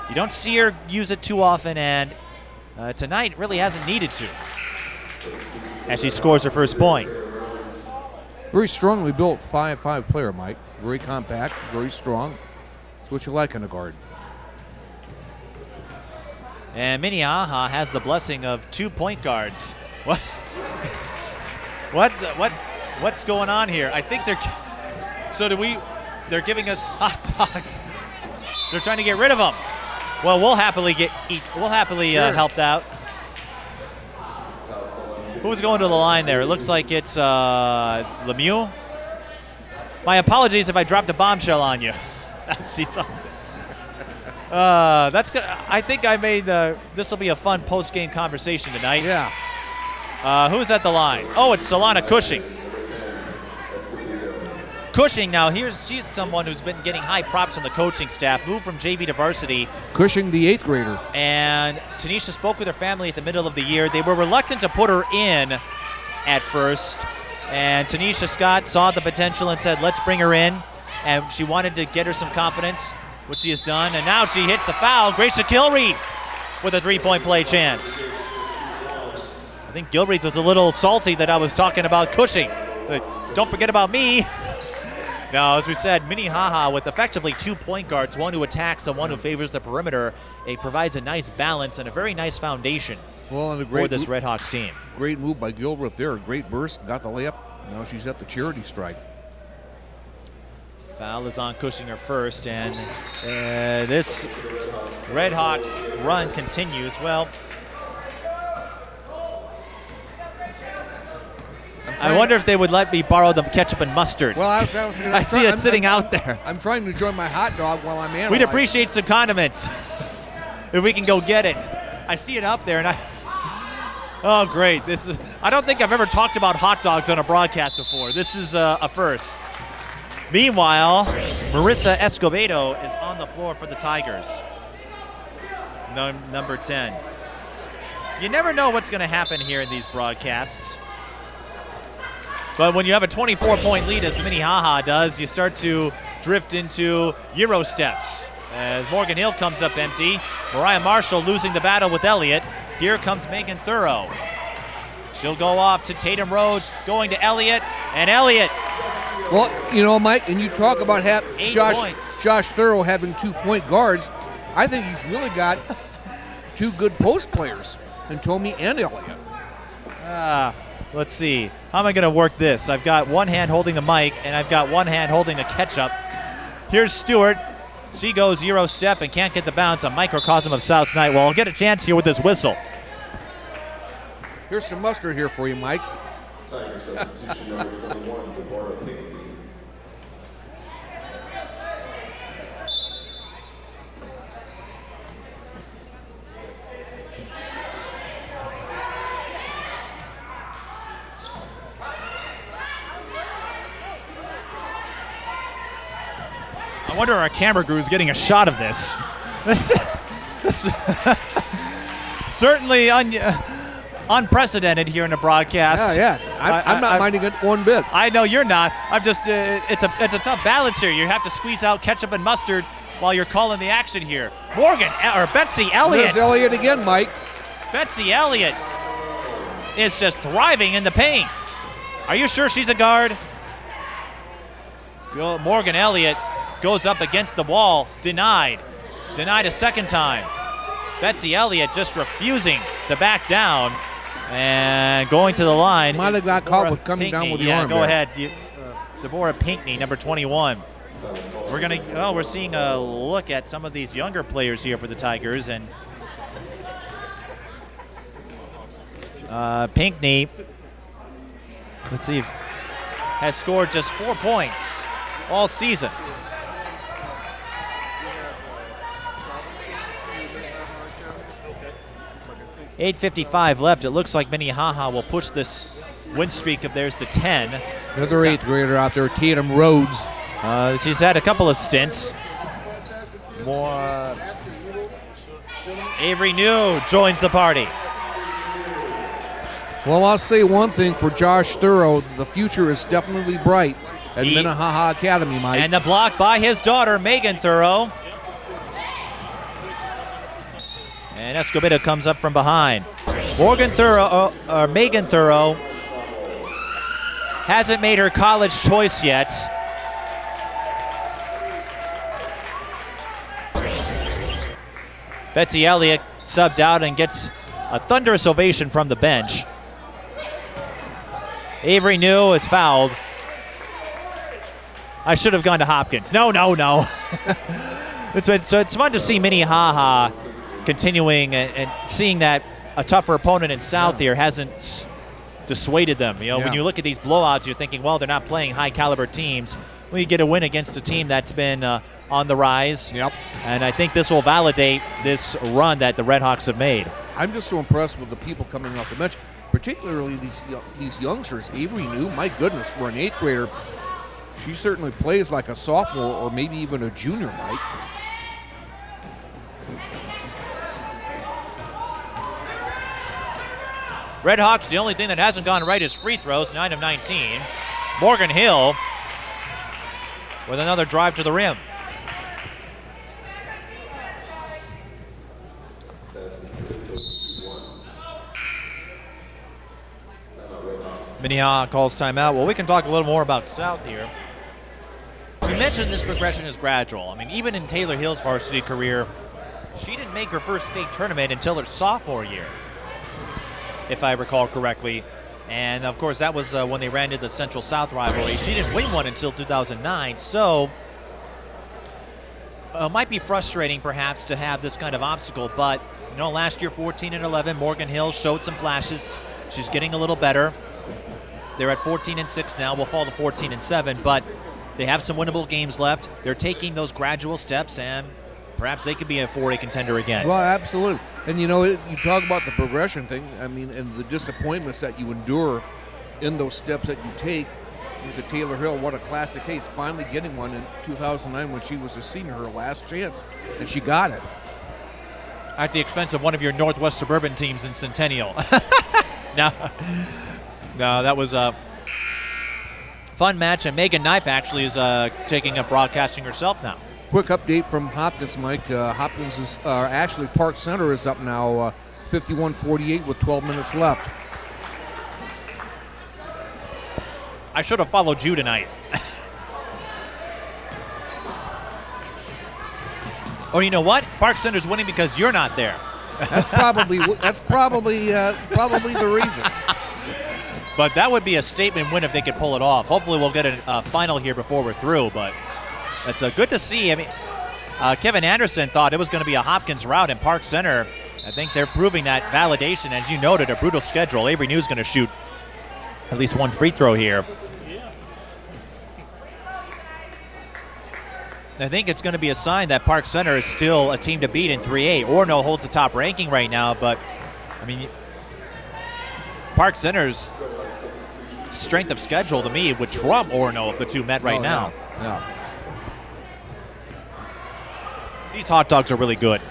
You don't see her use it too often, and tonight really hasn't needed to, as she scores her first point. Very strongly built 5'5" player, Mike. Very compact, very strong. That's what you like in a guard. And Minnehaha has the blessing of 2 point guards. What? What's going on here? I think they're giving us hot dogs. They're trying to get rid of them. Well, we'll happily help out. Who's going to the line there? It looks like it's Lemieux. My apologies if I dropped a bombshell on you. That's good. I think I made this will be a fun post-game conversation tonight. Yeah. Who's at the line? Oh, it's Solana Cushing. Cushing, now she's someone who's been getting high props from the coaching staff, moved from JV to varsity. Cushing, the 8th grader. And Tanisha spoke with her family at the middle of the year. They were reluctant to put her in at first. And Tanisha Scott saw the potential and said, let's bring her in. And she wanted to get her some confidence, which she has done. And now she hits the foul. Gracia Gilreath with a 3-point play chance. I think Gilreath was a little salty that I was talking about Cushing. But don't forget about me. Now, as we said, Minnehaha with effectively 2 point guards, one who attacks and one who favors the perimeter. It provides a nice balance and a very nice foundation for this Redhawks team. Great move by Gilreath there. Great burst, got the layup. Now she's at the charity stripe. Foul is on Cushing, her first, and this Redhawks run continues. Well, I wonder if they would let me borrow the ketchup and mustard. Well, I see it sitting out there. I'm trying to enjoy my hot dog while I'm analyzing. We'd appreciate some condiments if we can go get it. I see it up there, and oh, great. I don't think I've ever talked about hot dogs on a broadcast before. This is a first. Meanwhile, Marissa Escobedo is on the floor for the Tigers. Number 10. You never know what's going to happen here in these broadcasts. But when you have a 24-point lead, as Minnehaha does, you start to drift into Euro steps. As Morgan Hill comes up empty, Mariah Marshall losing the battle with Elliott. Here comes Megan Thorough. She'll go off to Tatum Rhodes, going to Elliott, and Elliott. Well, you know, Mike, and you talk about Josh Thorough having 2 point guards. I think he's really got 2 good post players, in Tommy and Elliott. Let's see. How am I going to work this? I've got one hand holding the mic, and I've got one hand holding the ketchup. Here's Stewart. She goes Euro step and can't get the bounce. A microcosm of South Night. Well, I'll get a chance here with this whistle. Here's some mustard here for you, Mike. Tiger substitution number 21, Deborah Peden. I wonder our camera crew is getting a shot of this. This certainly unprecedented here in the broadcast. Yeah. I'm not minding it one bit. I know you're not. I'm just. It's a tough balance here. You have to squeeze out ketchup and mustard while you're calling the action here. Betsy Elliott. There's Elliott again, Mike. Betsy Elliott is just thriving in the paint. Are you sure she's a guard? Morgan Elliott goes up against the wall. Denied a second time. Betsy Elliott just refusing to back down and going to the line. Might have got caught with coming down with the arm. Yeah, go ahead. Deborah Pinckney, number 21. We're seeing a look at some of these younger players here for the Tigers, and Pinckney, let's see, has scored just 4 points all season. 8:55 left. It looks like Minnehaha will push this win streak of theirs to 10. Another 8th grader out there, Tatum Rhodes. She's had a couple of stints. More. Avery New joins the party. Well, I'll say one thing for Josh Thorough. The future is definitely bright at Minnehaha Academy, Mike. And the block by his daughter, Megan Thorough. And Escobedo comes up from behind. Megan Thorough hasn't made her college choice yet. Betsy Elliott subbed out and gets a thunderous ovation from the bench. Avery New is fouled. I should have gone to Hopkins. No. It's fun to see Minnehaha continuing and seeing that a tougher opponent in South here hasn't dissuaded them. When you look at these blowouts, you're thinking, well, they're not playing high-caliber teams. When you get a win against a team that's been on the rise. Yep. And I think this will validate this run that the Redhawks have made. I'm just so impressed with the people coming off the bench, particularly these youngsters. Avery New, my goodness, for an 8th grader, she certainly plays like a sophomore or maybe even a junior, Mike. Redhawks, the only thing that hasn't gone right is free throws, 9 of 19. Morgan Hill with another drive to the rim. Minnehaha calls timeout. Well, we can talk a little more about South here. You mentioned this progression is gradual. I mean, even in Taylor Hill's varsity career, she didn't make her first state tournament until her sophomore year, if I recall correctly. And, of course, that was when they ran into the Central-South rivalry. She didn't win one until 2009. So it might be frustrating, perhaps, to have this kind of obstacle. But, last year, 14-11, Morgan Hill showed some flashes. She's getting a little better. They're at 14-6 now. We'll fall to 14-7. But they have some winnable games left. They're taking those gradual steps, and perhaps they could be a 4A contender again. Well, absolutely. And, you talk about the progression thing, and the disappointments that you endure in those steps that you take. Look at Taylor Hill, what a classic case, finally getting one in 2009 when she was a senior, her last chance, and she got it. At the expense of one of your Northwest Suburban teams in Centennial. No, that was a fun match, and Megan Knipe actually is taking up broadcasting herself now. Quick update from Hopkins, Mike. Hopkins is actually Park Center is up now 51-48 with 12 minutes left. I should have followed you tonight. Oh, you know what? Park Center's winning because you're not there. That's probably the reason. But that would be a statement win if they could pull it off. Hopefully we'll get a final here before we're through, but it's good to see. I mean, Kevin Anderson thought it was going to be a Hopkins route in Park Center. I think they're proving that validation. As you noted, a brutal schedule. Avery New's going to shoot at least one free throw here. I think it's going to be a sign that Park Center is still a team to beat in 3A. Orono holds the top ranking right now, but, I mean, Park Center's strength of schedule, to me, would trump Orono if the two met right now. Yeah. These hot dogs are really good.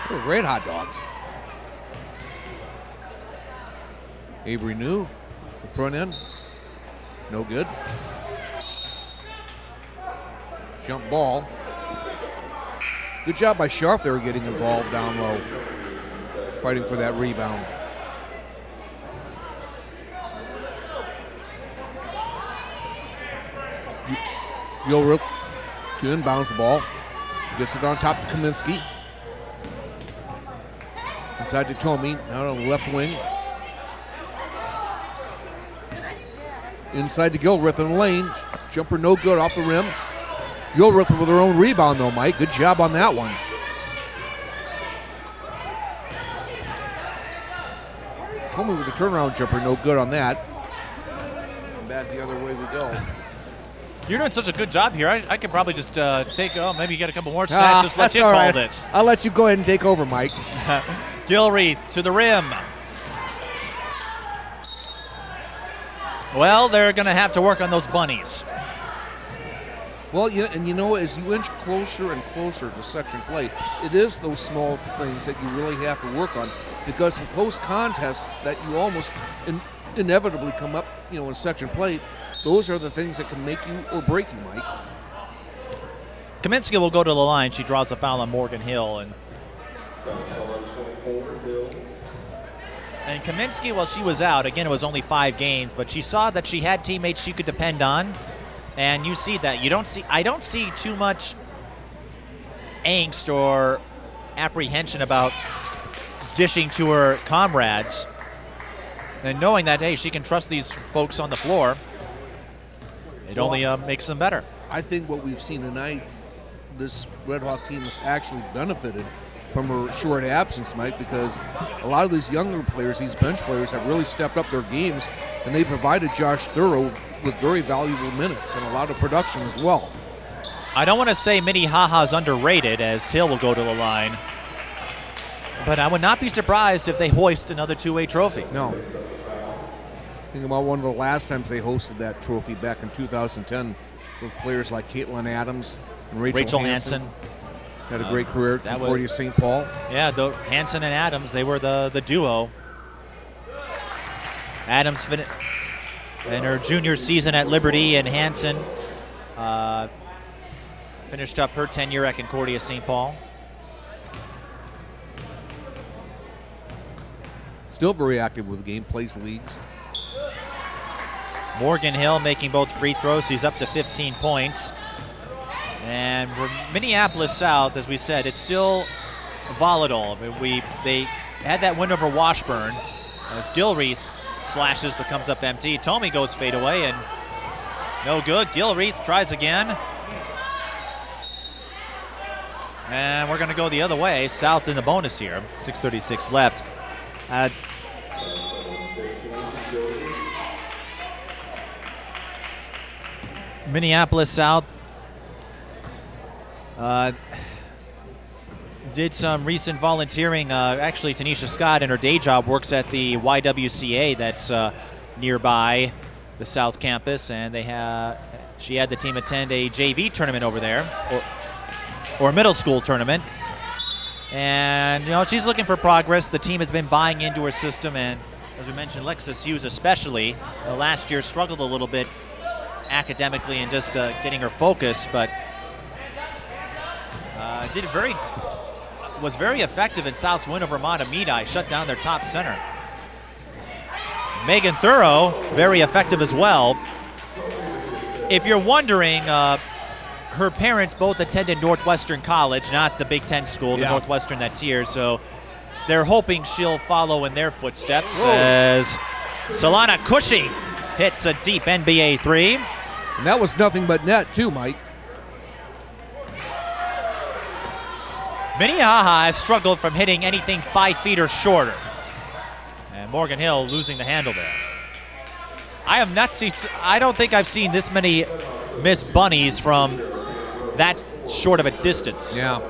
They're great hot dogs. Avery New, the front end, no good. Jump ball. Good job by Scharf there getting involved down low, fighting for that rebound. Gilrup to inbounds the ball. Gets it on top to Kaminsky. Inside to Tomey, now on the left wing. Inside to Gilruth in the lane. Jumper no good off the rim. Gilruth with her own rebound though, Mike. Good job on that one. Tomey with the turnaround jumper, no good on that. And back the other way we go. You're doing such a good job here. I could probably just maybe get a couple more snaps. Just let you call this. I'll let you go ahead and take over, Mike. Gilreath to the rim. Well, they're going to have to work on those bunnies. Well, and as you inch closer and closer to section play, it is those small things that you really have to work on, because in close contests that you almost inevitably come up, in section play, those are the things that can make you or break you, Mike. Kaminsky will go to the line. She draws a foul on Morgan Hill. And Kaminsky, while she was out, again, it was only 5 games, but she saw that she had teammates she could depend on. And you see that. I don't see too much angst or apprehension about dishing to her comrades. And knowing that, hey, she can trust these folks on the floor, it only makes them better. I think what we've seen tonight, this Redhawk team has actually benefited from her short absence, Mike, because a lot of these younger players, these bench players, have really stepped up their games, and they provided Josh Thorough with very valuable minutes and a lot of production as well. I don't want to say Minnehaha is underrated, as Hill will go to the line, but I would not be surprised if they hoist another two-way trophy. No. Think about one of the last times they hosted that trophy back in 2010 with players like Caitlin Adams and Rachel Hansen. Had a great career at Concordia St. Paul. Yeah, Hansen and Adams, they were the duo. Adams in her junior season at Liberty, and Hansen finished up her tenure at Concordia St. Paul. Still very active with the game, plays leagues. Morgan Hill making both free throws. She's up to 15 points. And Minneapolis South, as we said, it's still volatile. They had that win over Washburn. As Gilreath slashes but comes up empty. Tomey goes fade away and no good. Gilreath tries again. And we're going to go the other way. South in the bonus here. 6:36 left. Minneapolis South did some recent volunteering. Actually, Tanisha Scott in her day job works at the YWCA that's nearby the South Campus, and she had the team attend a JV tournament over there, or a middle school tournament. And she's looking for progress. The team has been buying into her system, and as we mentioned, Lexus Hughes especially last year struggled a little bit academically and just getting her focus, but was very effective in South's win over Matamidi, shut down their top center. Megan Thorough, very effective as well. If you're wondering, her parents both attended Northwestern College, not the Big Ten school, the Northwestern that's here, so they're hoping she'll follow in their footsteps. Whoa. As Solana Cushing hits a deep NBA three. And that was nothing but net too, Mike. Minnehaha has struggled from hitting anything 5 feet or shorter. And Morgan Hill losing the handle there. I don't think I've seen this many missed bunnies from that short of a distance. Yeah.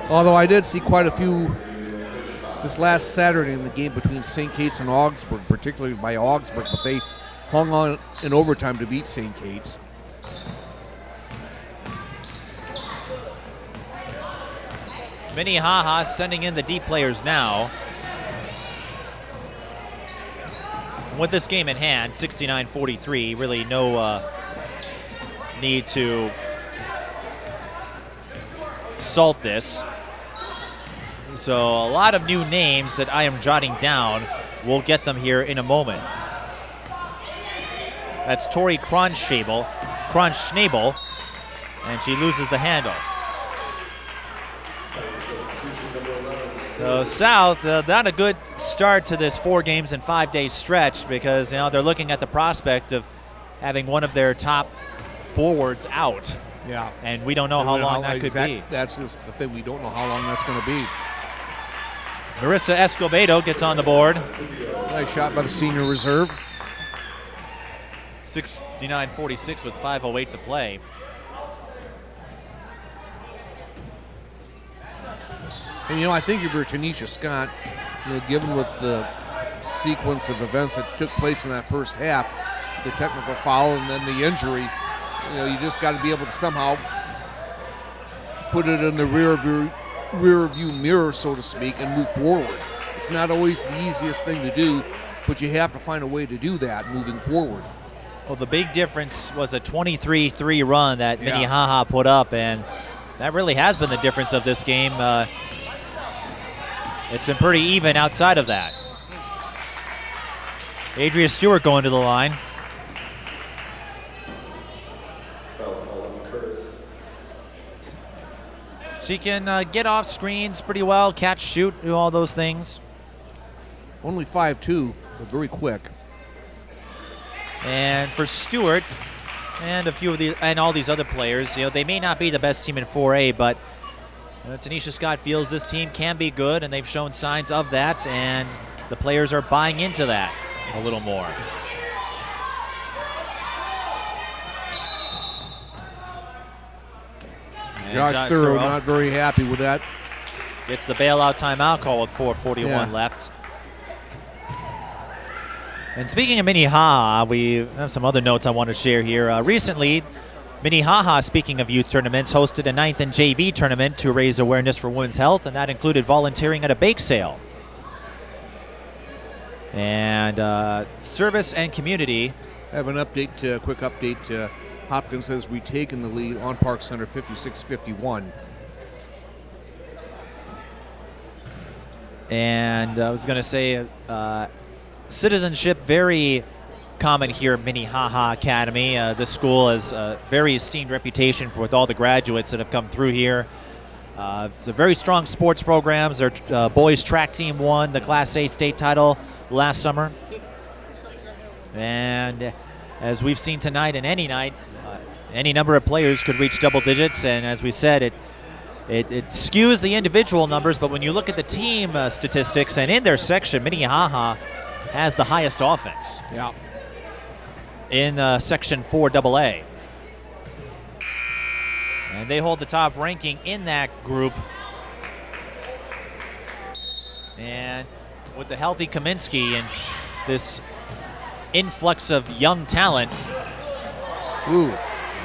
Although I did see quite a few this last Saturday in the game between St. Kate's and Augsburg, particularly by Augsburg, but they hung on in overtime to beat St. Kate's. Minnehaha sending in the deep players now. With this game in hand, 69-43, really no need to salt this. So a lot of new names that I am jotting down. We'll get them here in a moment. That's Tori Kronschnabel, and she loses the handle. So South, not a good start to this 4 games and 5 day stretch, because they're looking at the prospect of having one of their top forwards out. Yeah. And we don't know how long that could be. That's just the thing. We don't know how long that's going to be. Marissa Escobedo gets on the board. Nice shot by the senior reserve. 69-46 with 5:08 to play. And I think if you're Tanisha Scott, given with the sequence of events that took place in that first half, the technical foul and then the injury. You know, you just got to be able to somehow put it in the rear view mirror, so to speak, and move forward. It's not always the easiest thing to do, but you have to find a way to do that moving forward. Well, the big difference was a 23-3 run that Minnehaha put up, and that really has been the difference of this game. It's been pretty even outside of that. Adria Stewart going to the line. She can get off screens pretty well, catch, shoot, do all those things. Only 5'2", but very quick. And for Stewart and all these other players, you know, they may not be the best team in 4A, but Tanisha Scott feels this team can be good, and they've shown signs of that, and the players are buying into that a little more. Josh Thurrow not very happy with that. Gets the bailout timeout call with 4:41 left. And speaking of Minnehaha, we have some other notes I want to share here. Recently, Minnehaha, speaking of youth tournaments, hosted a 9th and JV tournament to raise awareness for women's health, and that included volunteering at a bake sale. And service and community. I have an update, quick update. Hopkins has retaken the lead on Park Center 56-51. And I was going to say citizenship very common here at Minnehaha Academy. This school has a very esteemed reputation with all the graduates that have come through here. It's a very strong sports programs. Their boys track team won the Class A state title last summer. And as we've seen tonight and any night, any number of players could reach double digits. And as we said, it skews the individual numbers, but when you look at the team statistics and in their section, Minnehaha has the highest offense. Yeah. In Section 4AA. And they hold the top ranking in that group. And with the healthy Kaminsky and this influx of young talent. Ooh.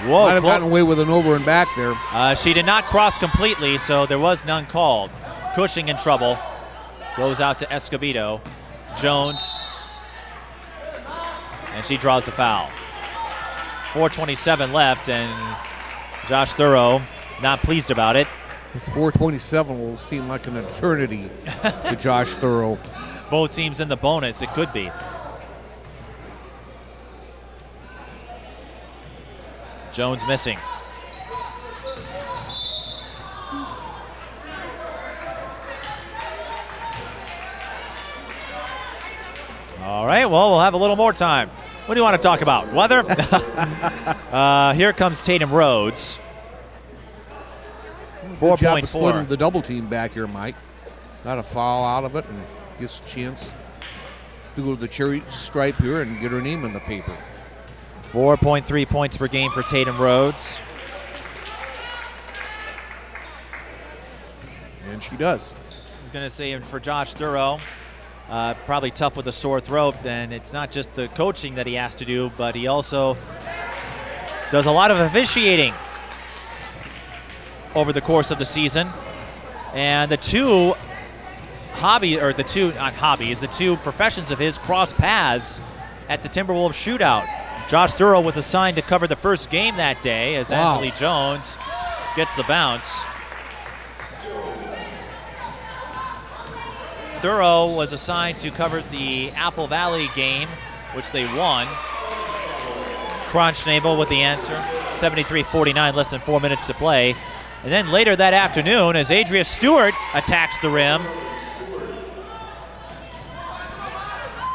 Whoa, might have gotten away with an over and back there. She did not cross completely, so there was none called. Cushing in trouble. Goes out to Escobedo. Jones. And she draws a foul. 4:27 left, and Josh Thurrow not pleased about it. This 4:27 will seem like an eternity to Josh Thurrow. Both teams in the bonus, it could be. Jones missing. All right, well, we'll have a little more time. What do you want to talk about? Weather? Here comes Tatum Rhodes. 4.4. Job of splitting the double team back here, Mike. Got a foul out of it and gets a chance to go to the cherry stripe here and get her name in the paper. 4.3 points per game for Tatum Rhodes. And she does. I was going to say, for Josh Thurrow, probably tough with a sore throat, and it's not just the coaching that he has to do, but he also does a lot of officiating over the course of the season. And the two professions of his cross paths at the Timberwolves shootout. Josh Thurrow was assigned to cover the first game that day as Angeli Jones gets the bounce. Thurrow was assigned to cover the Apple Valley game, which they won. Kronschnabel with the answer. 73-49, less than 4 minutes to play. And then later that afternoon, as Adria Stewart attacks the rim,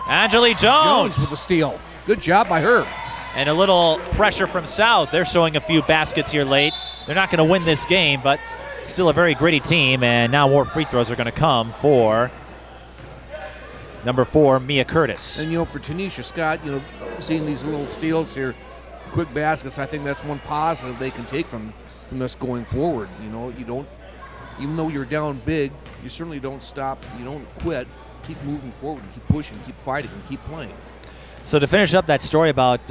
Angeli Jones with a steal. Good job by her. And a little pressure from South. They're showing a few baskets here late. They're not going to win this game, but still a very gritty team. And now more free throws are going to come for number 4, Mia Curtis. And, for Tanisha Scott, seeing these little steals here, quick baskets, I think that's one positive they can take from this going forward. You don't, even though you're down big, you certainly don't stop. You don't quit. Keep moving forward, keep pushing, keep fighting, and keep playing. So to finish up that story about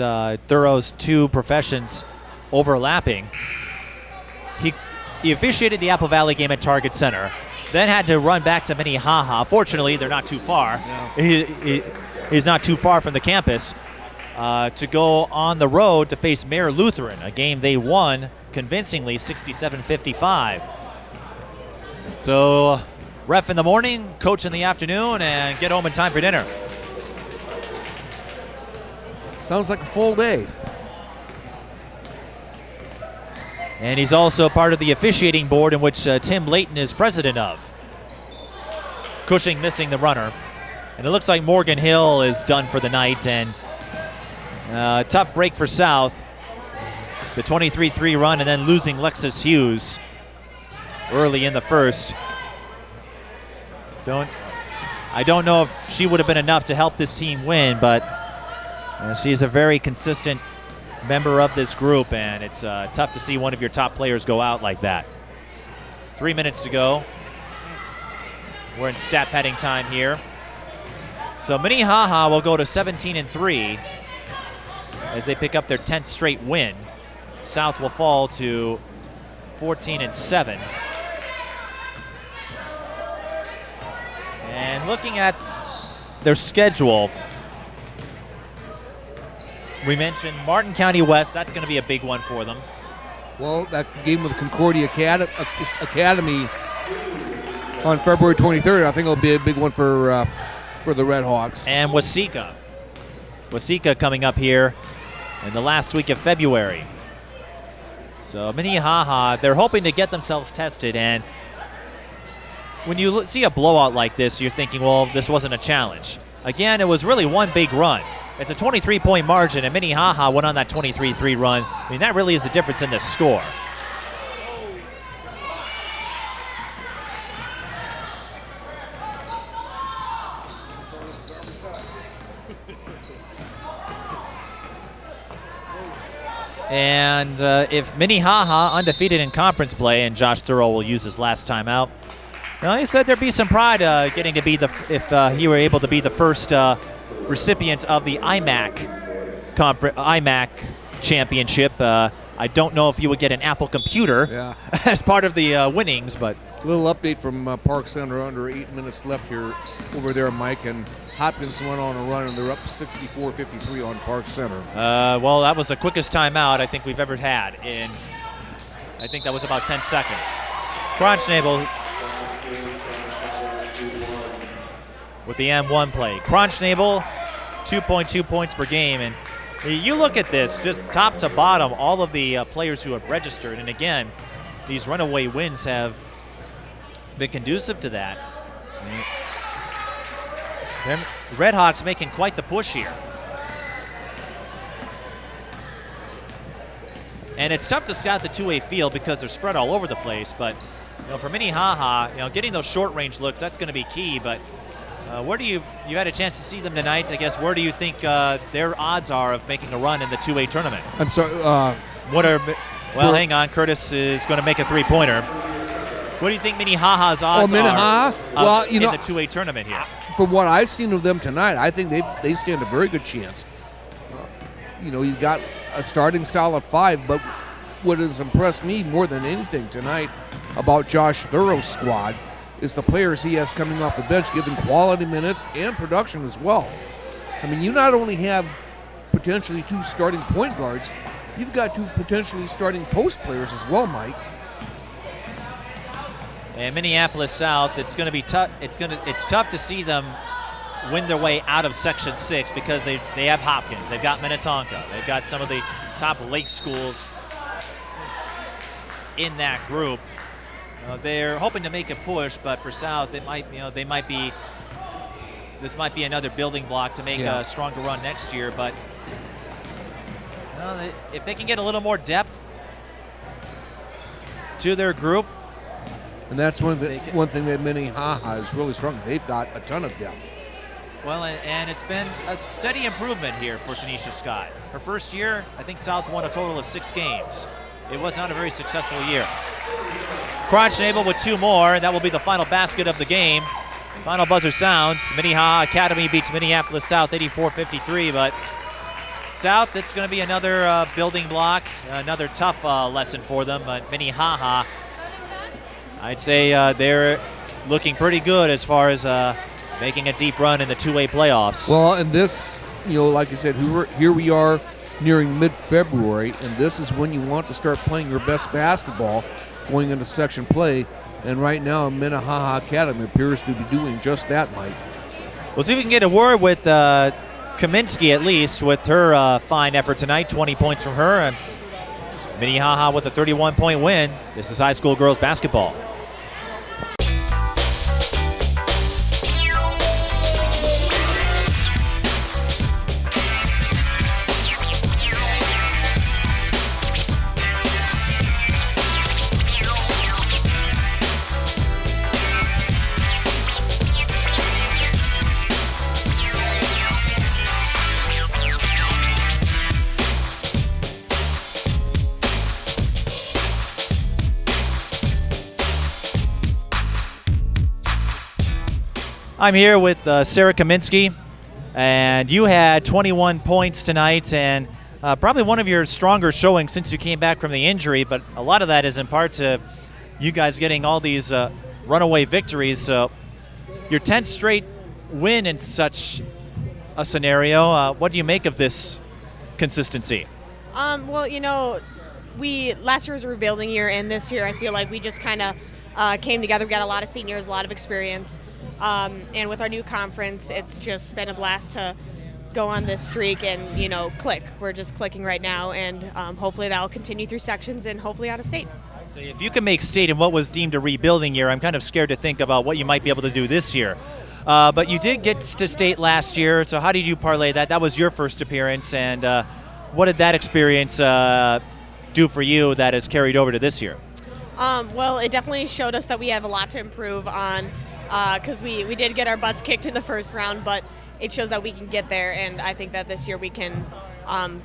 Thoreau's two professions overlapping, he officiated the Apple Valley game at Target Center, then had to run back to Minnehaha. Fortunately, they're not too far. Yeah. He's not too far from the campus to go on the road to face Mayor Lutheran, a game they won convincingly 67-55. So ref in the morning, coach in the afternoon, and get home in time for dinner. Sounds like a full day. And he's also part of the officiating board in which Tim Layton is president of. Cushing missing the runner. And it looks like Morgan Hill is done for the night. And tough break for South. The 23-3 run and then losing Lexus Hughes early in the first. I don't know if she would have been enough to help this team win, but she's a very consistent member of this group, and it's tough to see one of your top players go out like that. 3 minutes to go. We're in stat padding time here. So Minnehaha will go to 17-3 as they pick up their 10th straight win. South will fall to 14-7. And looking at their schedule, we mentioned Martin County West. That's going to be a big one for them. Well, that game with Concordia Academy on February 23rd, I think it'll be a big one for the Redhawks. And Waseca. Waseca coming up here in the last week of February. So Minnehaha, they're hoping to get themselves tested. And when you see a blowout like this, you're thinking, well, this wasn't a challenge. Again, it was really one big run. It's a 23-point margin, and Minnehaha went on that 23-3 run. I mean, that really is the difference in this score. And if Minnehaha undefeated in conference play, and Josh Thoreau will use his last time out, well, he said there'd be some pride getting to be if he were able to be the first recipient of the IMAC championship. I don't know if you would get an Apple computer as part of the winnings, but a little update from Park Center. Under 8 minutes left here over there, Mike, and Hopkins went on a run, and they're up 64-53 on Park Center. Well, that was the quickest timeout I think we've ever had. I think that was about 10 seconds. Cronch-Nagel with the M1 play. Cronch-Nagel, 2.2 points per game. And you look at this, just top to bottom, all of the players who have registered. And again, these runaway wins have been conducive to that. The Redhawks making quite the push here. And it's tough to scout the two-way field because they're spread all over the place. But for Minnehaha, getting those short-range looks, that's going to be key. But where do you had a chance to see them tonight? I guess where do you think their odds are of making a run in the two-way tournament? I'm sorry. Hang on. Curtis is going to make a three-pointer. What do you think Minnehaha's odds are in the two-way tournament here? From what I've seen of them tonight, I think they stand a very good chance. You've got a starting solid five, but what has impressed me more than anything tonight about Josh Thoreau's squad is the players he has coming off the bench, giving quality minutes and production as well. I mean, you not only have potentially two starting point guards, you've got two potentially starting post players as well, Mike. And Minneapolis South, it's going to be tough. It's tough to see them win their way out of Section 6 because they have Hopkins, they've got Minnetonka, they've got some of the top lake schools in that group. They're hoping to make a push, but for South, this might be another building block to make a stronger run next year. But if they can get a little more depth to their group, and that's one thing that Minnehaha is really strong. They've got a ton of depth. Well, and it's been a steady improvement here for Tanisha Scott. Her first year, I think South won a total of 6 games. It was not a very successful year. Cronch-Nagel with 2 more, and that will be the final basket of the game. Final buzzer sounds. Minnehaha Academy beats Minneapolis South 84-53, but South, it's going to be another building block, another tough lesson for them. But Minnehaha, I'd say they're looking pretty good as far as making a deep run in the 2A playoffs. Well, and this, like you said, here we are nearing mid-February, and this is when you want to start playing your best basketball going into section play. And right now, Minnehaha Academy appears to be doing just that, Mike. We'll see if we can get a word with Kaminsky, at least, with her fine effort tonight. 20 points from her. And Minnehaha with a 31-point win. This is high school girls basketball. I'm here with Sarah Kaminsky, and you had 21 points tonight, and probably one of your stronger showings since you came back from the injury, but a lot of that is in part to you guys getting all these runaway victories. So your 10th straight win in such a scenario, what do you make of this consistency? Well, last year was a rebuilding year, and this year I feel like we just kind of came together. We got a lot of seniors, a lot of experience. And with our new conference, it's just been a blast to go on this streak and, click. We're just clicking right now, and hopefully that will continue through sections and hopefully out of state. So if you can make state in what was deemed a rebuilding year, I'm kind of scared to think about what you might be able to do this year. But you did get to state last year, so how did you parlay that? That was your first appearance, and what did that experience do for you that has carried over to this year? Well, it definitely showed us that we have a lot to improve on. Because we did get our butts kicked in the first round, but it shows that we can get there, and I think that this year we can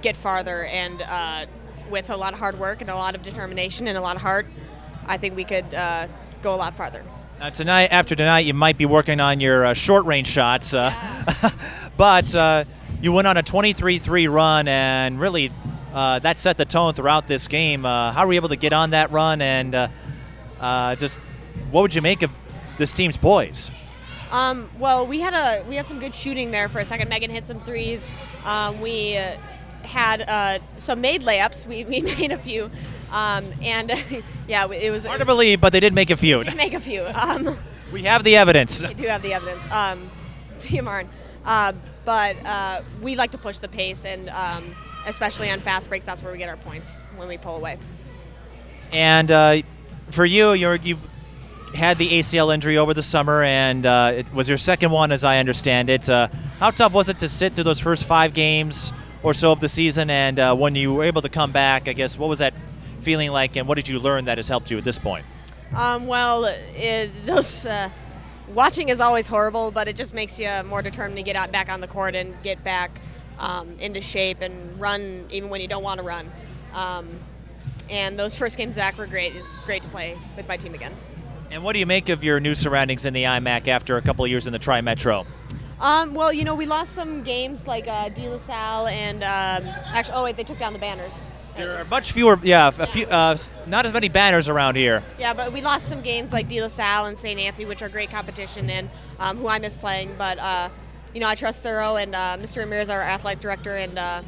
get farther, and with a lot of hard work and a lot of determination and a lot of heart, I think we could go a lot farther. Now after tonight, you might be working on your short-range shots, but you went on a 23-3 run, and really that set the tone throughout this game. How were you able to get on that run, and just what would you make of this team's poise? Well, we had some good shooting there for a second. Megan hit some threes. We had some made layups. We made a few, and it was hard to believe, but they did make a few. We did make a few. We have the evidence. We do have the evidence. CMR, but we like to push the pace, and especially on fast breaks, that's where we get our points when we pull away. And for you had the ACL injury over the summer, and it was your second one, as I understand it. How tough was it to sit through those first 5 games or so of the season, and when you were able to come back, I guess, what was that feeling like, and what did you learn that has helped you at this point? Watching is always horrible, but it just makes you more determined to get back on the court and get back into shape and run even when you don't want to run. And those first games back were great. It's great to play with my team again. And what do you make of your new surroundings in the IMAC after a couple of years in the Tri-Metro? Well, we lost some games like De La Salle and they took down the banners. There are much fewer, a few, not as many banners around here. Yeah, but we lost some games like De La Salle and St. Anthony, which are great competition and who I miss playing. But, I trust Thorough and Mr. Ramirez, our athletic director, and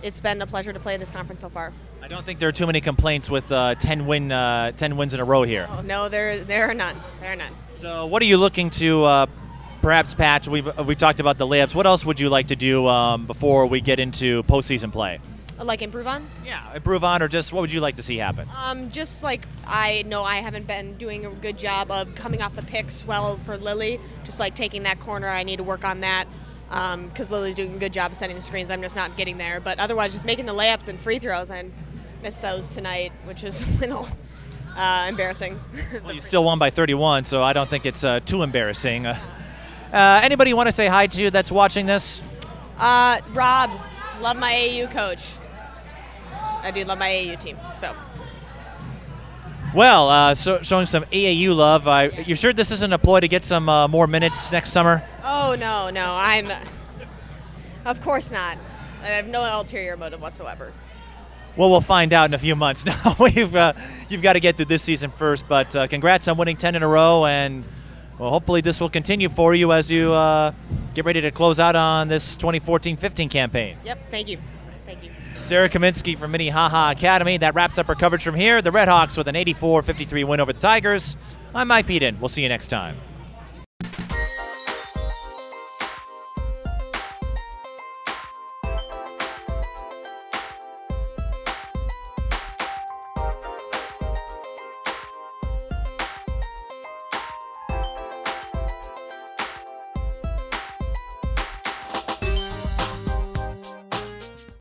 it's been a pleasure to play in this conference so far. I don't think there are too many complaints with 10 wins in a row here. Oh, no, there are none. There are none. So what are you looking to perhaps patch? We talked about the layups. What else would you like to do before we get into postseason play? Like improve on? Yeah, improve on, or just what would you like to see happen? Just like I know I haven't been doing a good job of coming off the picks well for Lily. Just like taking that corner, I need to work on that. Because Lily's doing a good job of setting the screens. I'm just not getting there. But otherwise, just making the layups and free throws. I missed those tonight, which is a little embarrassing. Well, you still won by 31, so I don't think it's too embarrassing. Anybody want to say hi to that's watching this? Rob, love my AAU coach. I do love my AAU team. So. Well, showing some AAU love. You sure this isn't a ploy to get some more minutes next summer? Oh, no. Of course not. I have no ulterior motive whatsoever. Well, we'll find out in a few months. Now you've got to get through this season first, but congrats on winning 10 in a row, and well, hopefully this will continue for you as you get ready to close out on this 2014-15 campaign. Yep, thank you. Sarah Kaminsky from Minnehaha Academy. That wraps up our coverage from here. The Redhawks with an 84-53 win over the Tigers. I'm Mike Peden. We'll see you next time.